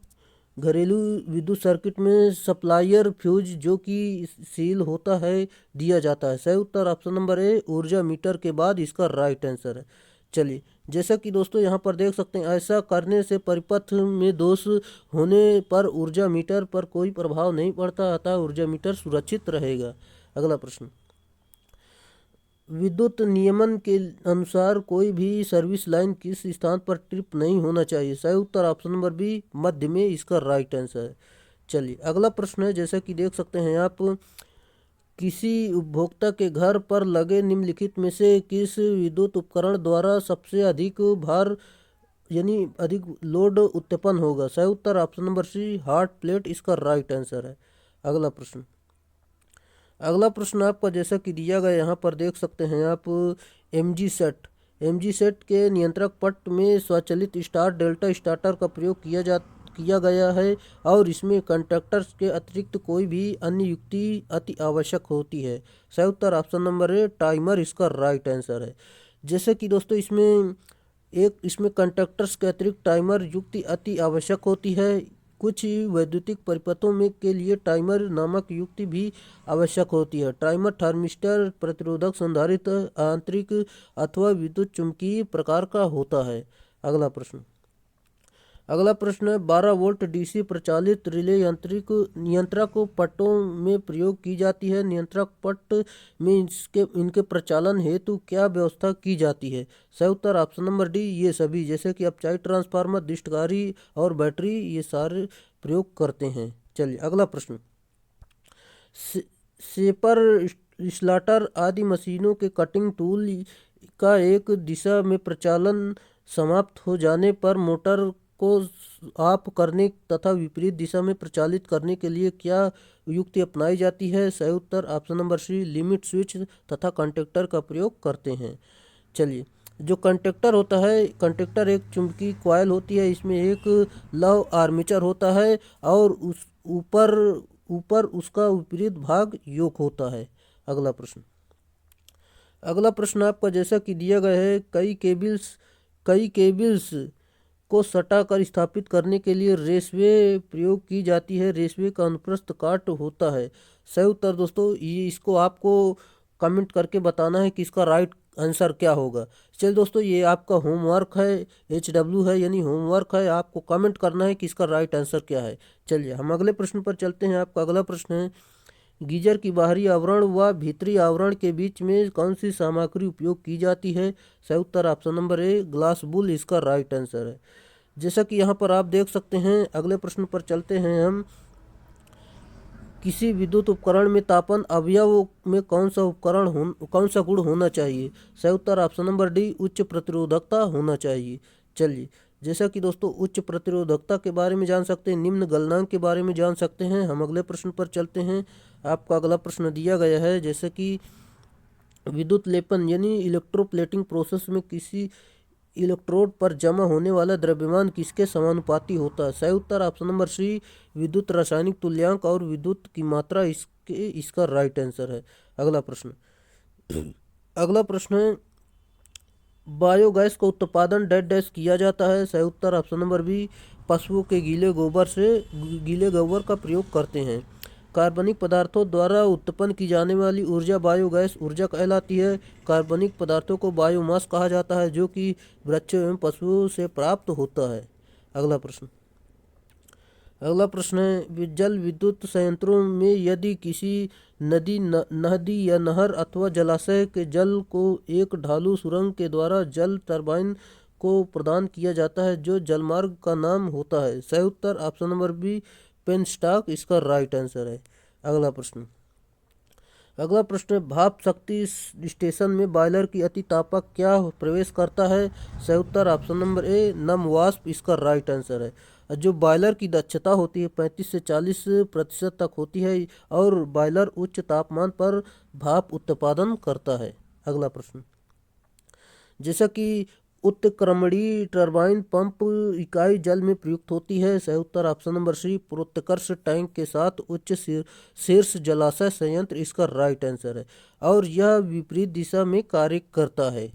घरेलू विद्युत सर्किट में सप्लायर फ्यूज जो कि सील होता है दिया जाता है। सही उत्तर ऑप्शन नंबर ए ऊर्जा मीटर के बाद इसका राइट आंसर है। चलिए, जैसा कि दोस्तों यहाँ पर देख सकते हैं, ऐसा करने से परिपथ में दोष होने पर ऊर्जा मीटर पर कोई प्रभाव नहीं पड़ता, अतः ऊर्जा मीटर सुरक्षित रहेगा। अगला प्रश्न, विद्युत नियमन के अनुसार कोई भी सर्विस लाइन किस स्थान पर ट्रिप नहीं होना चाहिए। सही उत्तर ऑप्शन नंबर बी मध्य में इसका राइट आंसर है। चलिए, अगला प्रश्न है, जैसा कि देख सकते हैं आप, किसी उपभोक्ता के घर पर लगे निम्नलिखित में से किस विद्युत उपकरण द्वारा सबसे अधिक भार यानी अधिक लोड उत्पन्न होगा। सही उत्तर option number C heart plate इसका राइट आंसर है। अगला प्रश्न आपका जैसा कि दिया गया यहाँ पर देख सकते हैं आप, एमजी सेट के नियंत्रक पट में स्वचालित स्टार्ट डेल्टा स्टार्टर का प्रयोग किया गया है और इसमें कंडक्टर्स के अतिरिक्त कोई भी अन्य युक्ति अति आवश्यक होती है। सही उत्तर ऑप्शन नंबर ए टाइमर इसका राइट आंसर है। जैसे कि दोस्तों इसमें कंडक्टर्स के अतिरिक्त टाइमर युक्ति अति आवश्यक होती है। कुछ वैद्युतिक परिपथों में के लिए टाइमर नामक युक्ति भी आवश्यक होती है। टाइमर थर्मिस्टर प्रतिरोधक संधारित्र आंतरिक अथवा विद्युत चुम्बकीय प्रकार का होता है। अगला प्रश्न है, 12 वोल्ट डीसी प्रचालित रिले नियंत्रक पट्टों में प्रयोग की जाती है। नियंत्रक पट्ट में इनके प्रचालन हेतु क्या व्यवस्था की जाती है। सही उत्तर ऑप्शन नंबर डी ये सभी, जैसे कि अपचाई ट्रांसफार्मर, दिष्टकारी और बैटरी, ये सारे प्रयोग करते हैं। चलिए, अगला प्रश्न, शेपर स्लाटर आदि मशीनों के कटिंग टूल का एक दिशा में प्रचालन समाप्त हो जाने पर मोटर को ऑफ करने तथा विपरीत दिशा में प्रचालित करने के लिए क्या युक्ति अपनाई जाती है। सही उत्तर option number C limit switch तथा कंडक्टर का प्रयोग करते हैं। चलिए, जो कंडक्टर होता है, कंडक्टर एक चुंबकीय कॉइल होती है, इसमें एक लव आर्मेचर होता है और उस ऊपर उसका विपरीत भाग योक होता है। अगला प्रश्न आपका जैसा कि दिया गया है, कई केबल्स को सटा कर स्थापित करने के लिए रेसवे प्रयोग की जाती है। रेसवे का अनुप्रस्थ काट होता है। सही उत्तर दोस्तों, ये इसको आपको कमेंट करके बताना है कि इसका राइट आंसर क्या होगा। चलिए दोस्तों, ये आपका होमवर्क है, HW है यानी होमवर्क है, आपको कमेंट करना है कि इसका राइट आंसर क्या है। चलिए, हम अगले प्रश्न पर चलते हैं। आपका अगला प्रश्न है, गीजर की बाहरी आवरण व भीतरी आवरण के बीच में कौन सी सामग्री उपयोग की जाती है। सही उत्तर option number A glass wool इसका राइट आंसर है। जैसा कि यहाँ पर आप देख सकते हैं, अगले प्रश्न पर चलते हैं हम, किसी विद्युत उपकरण में तापन अवयव में कौन सा गुण होना चाहिए। सही उत्तर ऑप्शन नंबर डी उच्च प्रतिरोधकता होना चाहिए। चलिए, जैसा कि दोस्तों उच्च प्रतिरोधकता के बारे में जान सकते हैं, निम्न गलनांक के बारे में जान सकते हैं। हम अगले प्रश्न पर चलते हैं। आपका अगला प्रश्न दिया गया है, जैसे कि विद्युत लेपन यानी इलेक्ट्रोप्लेटिंग प्रोसेस में किसी इलेक्ट्रोड पर जमा होने वाला द्रव्यमान किसके समानुपाती होता है। सही उत्तर ऑप्शन नंबर सी विद्युत रासायनिक तुल्यांक और विद्युत की मात्रा इसका राइट आंसर है। अगला प्रश्न है, बायोगैस का उत्पादन डैश किया जाता है। सही उत्तर ऑप्शन नंबर बी पशुओं के गीले गोबर का प्रयोग करते हैं। कार्बनिक पदार्थों द्वारा उत्पन्न की जाने वाली ऊर्जा बायोगैस ऊर्जा कहलाती है। कार्बनिक पदार्थों को बायोमास कहा जाता है, जो कि वृक्षों एवं पशुओं से प्राप्त होता है। अगला प्रश्न है, जल विद्युत संयंत्रों में यदि किसी नदी या नहर अथवा जलाशय के जल को एक ढालू सुरंग के द्वारा जल टरबाइन को प्रदान किया जाता है, जो जलमार्ग का नाम होता है। सही उत्तर ऑप्शन नंबर बी पेनस्टॉक इसका राइट आंसर है। अगला प्रश्न है, भाप शक्ति स्टेशन में बॉयलर की अतितापक क्या प्रवेश करता है। सही उत्तर ऑप्शन नंबर ए नम वाष्प इसका राइट आंसर है। जो बॉयलर की दक्षता होती है 35 से 40% तक होती है और बॉयलर उच्च तापमान पर भाप उत्पादन करता है। अगला प्रश्न, जैसा कि उत्क्रमणीय टरबाइन पंप इकाई जल में प्रयुक्त होती है। सही उत्तर ऑप्शन नंबर सी प्रोत्कर्ष टैंक के साथ उच्च शीर्ष जलाशय संयंत्र इसका राइट आंसर है और यह विपरीत दिशा में कार्य करता है।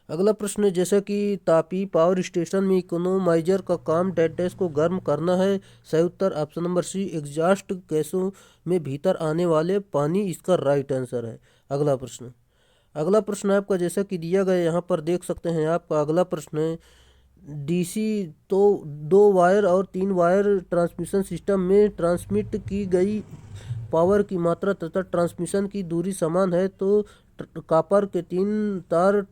अगला प्रश्न है, जैसा कि तापी पावर स्टेशन में इकोनोमाइजर का काम डेड डैश को गर्म करना है। सही उत्तर ऑप्शन नंबर सी एग्जॉस्ट गैसों में भीतर आने वाले पानी, इसका राइट आंसर है। अगला प्रश्न आपका जैसा कि दिया गया यहाँ पर देख सकते हैं। आपका अगला प्रश्न है, डीसी तो 2 वायर और 3 वायर ट्रांसमिशन सिस्टम में ट्रांसमिट की गई पावर की मात्रा तथा ट्रांसमिशन की दूरी समान है, तो कॉपर के 3 तार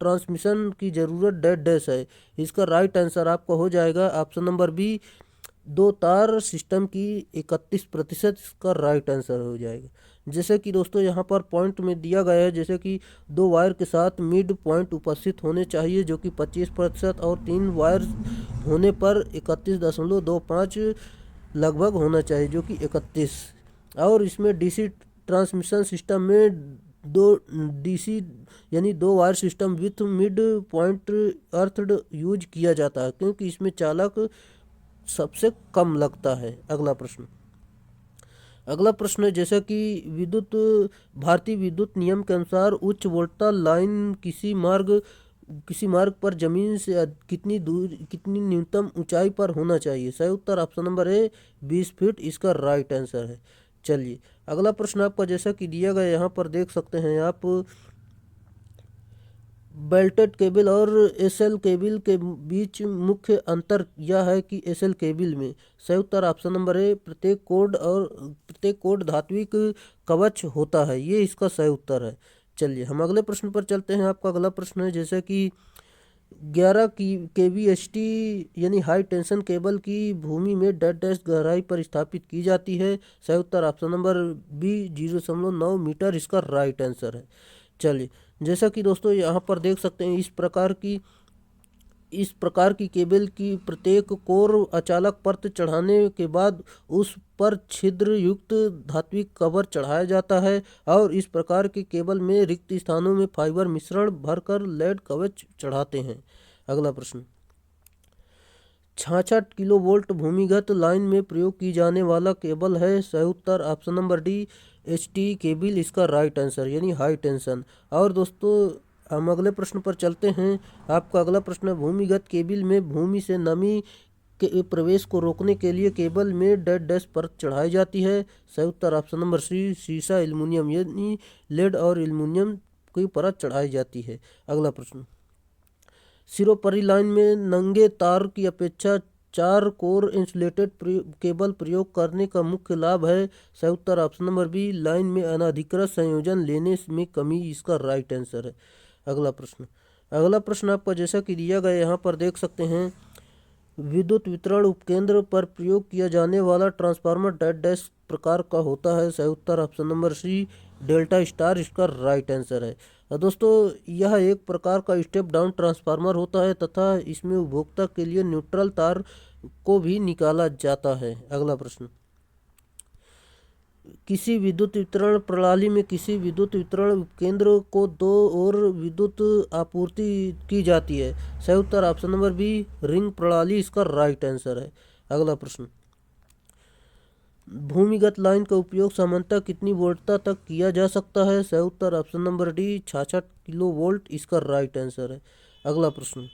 ट्रांसमिशन की जरूरत डेड डैश है। इसका राइट आंसर आपका हो जाएगा ऑप्शन नंबर बी 2 तार सिस्टम की 31%, इसका राइट आंसर हो जाएगा। जैसे कि दोस्तों यहाँ पर पॉइंट में दिया गया है, जैसे कि 2 वायर के साथ मिड पॉइंट उपस्थित होने चाहिए जो कि 25% और 3 वायर होने पर 31.25 लगभग होना चाहिए जो कि 31। और इसमें डीसी ट्रांसमिशन सिस्टम में 2 डीसी यानी 2 wire system with mid point earthed use किया जाता है, क्योंकि इसमें चालक सबसे कम लगता है। अगला प्रश्न है, जैसा कि भारतीय विद्युत नियम के अनुसार उच्च वोल्टता लाइन किसी मार्ग पर जमीन से कितनी न्यूनतम ऊंचाई पर होना चाहिए। सही उत्तर ऑप्शन नंबर ए 20 फीट, इसका राइट आंसर है। चलिए अगला प्रश्न आपका जैसा कि दिया गया यहाँ पर देख सकते हैं आप, बेल्टेड केबल और एसएल केबल के बीच मुख्य अंतर यह है कि एसएल केबल में सही उत्तर ऑप्शन नंबर ए प्रत्येक कोड धात्विक कवच होता है, ये इसका सही उत्तर है। चलिए हम अगले प्रश्न पर चलते हैं। आपका अगला प्रश्न है, जैसे कि 11 की केवीएचटी यानी हाई टेंशन केबल की भूमि में डेड डैश गहराई पर स्थापित की जाती है। सही उत्तर ऑप्शन नंबर बी 0.9 मीटर, इसका राइट आंसर है। चलिए जैसा कि दोस्तों यहाँ पर देख सकते हैं, इस प्रकार की केबल की प्रत्येक कोर अचालक परत चढ़ाने के बाद उस पर छिद्र युक्त धात्विक कवर चढ़ाया जाता है और इस प्रकार की केबल में रिक्त स्थानों में फाइबर मिश्रण भरकर लेड कवच चढ़ाते हैं। अगला प्रश्न, 66 किलोवोल्ट भूमिगत लाइन में प्रयोग की जाने वाला केबल है। सही उत्तर option number D HT cable, इसका राइट आंसर यानी हाई टेंशन। और दोस्तों हम अगले प्रश्न पर चलते हैं। आपका अगला प्रश्न है, भूमिगत केबल में भूमि से नमी के प्रवेश को रोकने के लिए केबल में डेड डैश परत चढ़ाई जाती है। सही उत्तर ऑप्शन नंबर सी सीसा एल्युमिनियम यानी लेड और एल्युमिनियम की परत चढ़ाई जाती है। अगला प्रश्न, सिरोपरी लाइन में नंगे तार की अपेक्षा 4 कोर इंसुलेटेड केबल प्रयोग करने का मुख्य लाभ है। सही उत्तर ऑप्शन नंबर बी लाइन में अनाधिकृत संयोजन लेने में कमी, इसका राइट आंसर है। अगला प्रश्न आपका जैसा कि दिया गया यहाँ पर देख सकते हैं, विद्युत वितरण उपकेंद्र पर प्रयोग किया जाने वाला ट्रांसफार्मर डेड डैश प्रकार का होता है। सही उत्तर option number C delta star, इसका राइट आंसर है। दोस्तों यह एक प्रकार का स्टेप डाउन ट्रांसफार्मर होता है तथा इसमें उपभोक्ता के लिए न्यूट्रल तार को भी निकाला जाता है। अगला प्रश्न, किसी विद्युत वितरण प्रणाली में किसी विद्युत वितरण उपकेंद्र को 2 ओर विद्युत आपूर्ति की जाती है। सही उत्तर ऑप्शन नंबर बी रिंग प्रणाली, इसका राइट आंसर है। अगला प्रश्न, भूमिगत लाइन का उपयोग सामान्यतः कितनी वोल्टता तक किया जा सकता है। सही उत्तर ऑप्शन नंबर डी 66 किलोवोल्ट, इसका राइट आंसर है। अगला प्रश्न,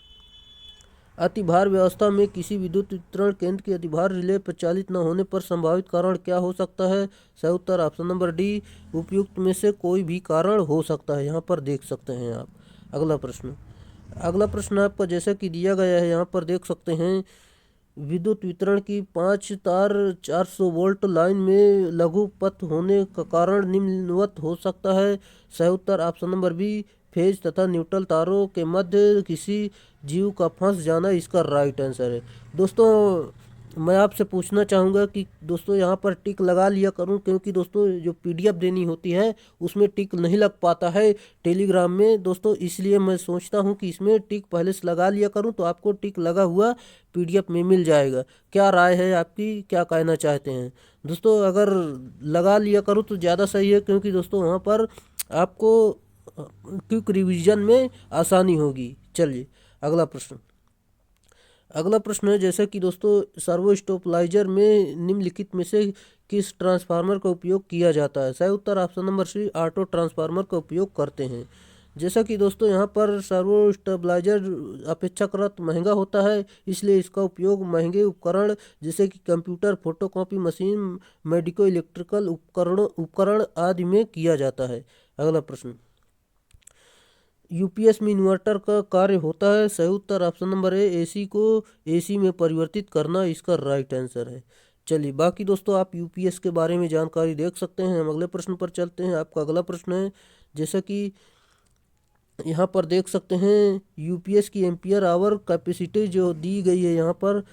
अतिभार व्यवस्था में किसी विद्युत वितरण केंद्र की अतिभार रिले प्रचालित न होने पर संभावित कारण क्या हो सकता है। सही उत्तर ऑप्शन नंबर डी उपयुक्त में से कोई भी कारण हो सकता है, यहाँ पर देख सकते हैं आप। अगला प्रश्न आपका जैसा कि दिया गया है यहाँ पर देख सकते हैं, विद्युत वितरण की 5 तार 400 वोल्ट लाइन में लघु पथ होने का कारण निम्नवत हो सकता है। सही उत्तर ऑप्शन नंबर बी फेज तथा न्यूट्रल तारों के मध्य किसी जीव का फंस जाना, इसका राइट आंसर है। दोस्तों मैं आपसे पूछना चाहूँगा कि दोस्तों यहाँ पर टिक लगा लिया करूँ, क्योंकि दोस्तों जो पीडीएफ देनी होती है उसमें टिक नहीं लग पाता है टेलीग्राम में दोस्तों, इसलिए मैं सोचता हूँ कि इसमें टिक पहले से लगा लिया करूँ तो आपको टिक लगा हुआ पीडीएफ में मिल जाएगा। क्या राय है आपकी, क्या कहना चाहते हैं दोस्तों? अगर लगा लिया करूँ तो ज़्यादा सही है, क्योंकि दोस्तों वहाँ पर आपको क्विक रिवीजन में आसानी होगी। चलिए अगला प्रश्न है, जैसे कि दोस्तों सर्वो स्टेबलाइजर में निम्नलिखित में से किस ट्रांसफार्मर का उपयोग किया जाता है। सही उत्तर option number C auto transformer का उपयोग करते हैं। जैसा कि दोस्तों यहाँ पर सर्वो स्टेबलाइजर अपेक्षाकृत महंगा होता है, इसलिए इसका उपयोग महंगे उपकरण जैसे कि computer, photocopy machine, medico electrical उपकरण आदि में किया जाता है। अगला प्रश्न, यूपीएस में इन्वर्टर का कार्य होता है। सही उत्तर ऑप्शन नंबर ए, एसी को एसी में परिवर्तित करना इसका राइट आंसर है। चलिए बाकी दोस्तों आप यूपीएस के बारे में जानकारी देख सकते हैं। हम अगले प्रश्न पर चलते हैं। आपका अगला प्रश्न है, जैसा कि यहाँ पर देख सकते हैं, यूपीएस की एम्पियर आवर कैपेसिटी जो दी गई है यहाँ पर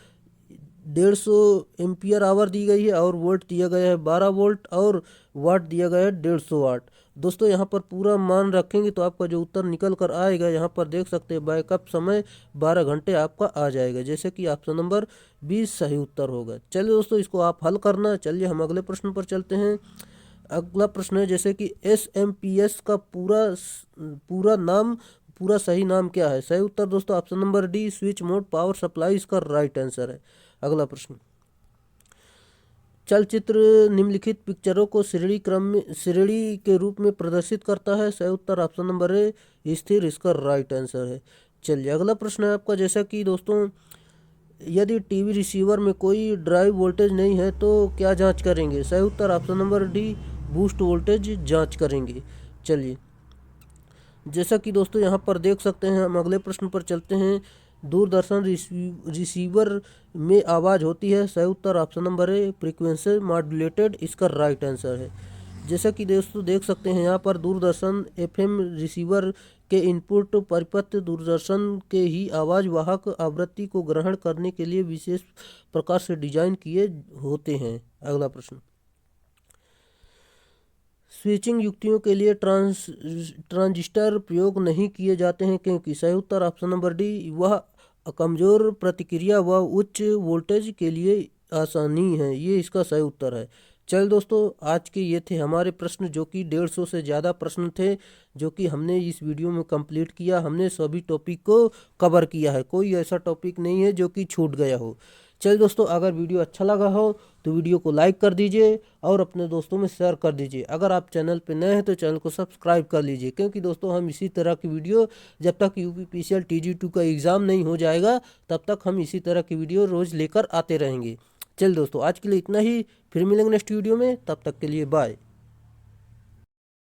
150 एम्पियर आवर दी गई है और वोल्ट दिया गया है 12 वोल्ट और वाट दिया गया है 150 वाट। दोस्तों यहाँ पर पूरा मान रखेंगे तो आपका जो उत्तर निकल कर आएगा, यहाँ पर देख सकते हैं बैकअप समय 12 घंटे आपका आ जाएगा, जैसे कि ऑप्शन नंबर 20 सही उत्तर होगा। चलिए दोस्तों इसको आप हल करना। चलिए हम अगले प्रश्न पर चलते हैं। अगला प्रश्न है, जैसे कि SMPS का पूरा सही नाम क्या है। सही उत्तर दोस्तों option number D, switch mode power supply इसका राइट आंसर है। अगला प्रश्न, चलचित्र निम्नलिखित पिक्चरों को श्रेणी के रूप में प्रदर्शित करता है। सही उत्तर ऑप्शन नंबर ए, स्थिर इसका राइट आंसर है। चलिए अगला प्रश्न है आपका, जैसा कि दोस्तों यदि टीवी रिसीवर में कोई ड्राइव वोल्टेज नहीं है तो क्या जांच करेंगे। सही उत्तर option number D, boost voltage जांच करेंगे। चलिए जैसा कि दोस्तों यहाँ पर देख सकते हैं, हम अगले प्रश्न पर चलते हैं। दूरदर्शन रिसीवर में आवाज़ होती है। सही उत्तर option number A, frequency modulated इसका राइट आंसर है। जैसा कि दोस्तों देख सकते हैं यहाँ पर दूरदर्शन एफएम रिसीवर के इनपुट परिपथ दूरदर्शन के ही आवाज़ वाहक आवृत्ति को ग्रहण करने के लिए विशेष प्रकार से डिजाइन किए होते हैं। अगला प्रश्न, स्विचिंग युक्तियों के लिए ट्रांजिस्टर प्रयोग नहीं किए जाते हैं क्योंकि। सही उत्तर ऑप्शन नंबर डी, वह कमजोर प्रतिक्रिया व उच्च वोल्टेज के लिए आसानी है, ये इसका सही उत्तर है। चल दोस्तों आज के ये थे हमारे प्रश्न, जो कि 150 से ज़्यादा प्रश्न थे जो कि हमने इस वीडियो में कंप्लीट किया। हमने सभी टॉपिक को कवर किया है, कोई ऐसा टॉपिक नहीं है जो कि छूट गया हो। चलिए दोस्तों अगर वीडियो अच्छा लगा हो तो वीडियो को लाइक कर दीजिए और अपने दोस्तों में शेयर कर दीजिए। अगर आप चैनल पर नए हैं तो चैनल को सब्सक्राइब कर लीजिए, क्योंकि दोस्तों हम इसी तरह की वीडियो जब तक यूपीपीसीएल TG2 का एग्ज़ाम नहीं हो जाएगा तब तक हम इसी तरह की वीडियो रोज़ लेकर आते रहेंगे। चलिए दोस्तों आज के लिए इतना ही, फिर मिलेंगे नेक्स्ट वीडियो में, तब तक के लिए बाय।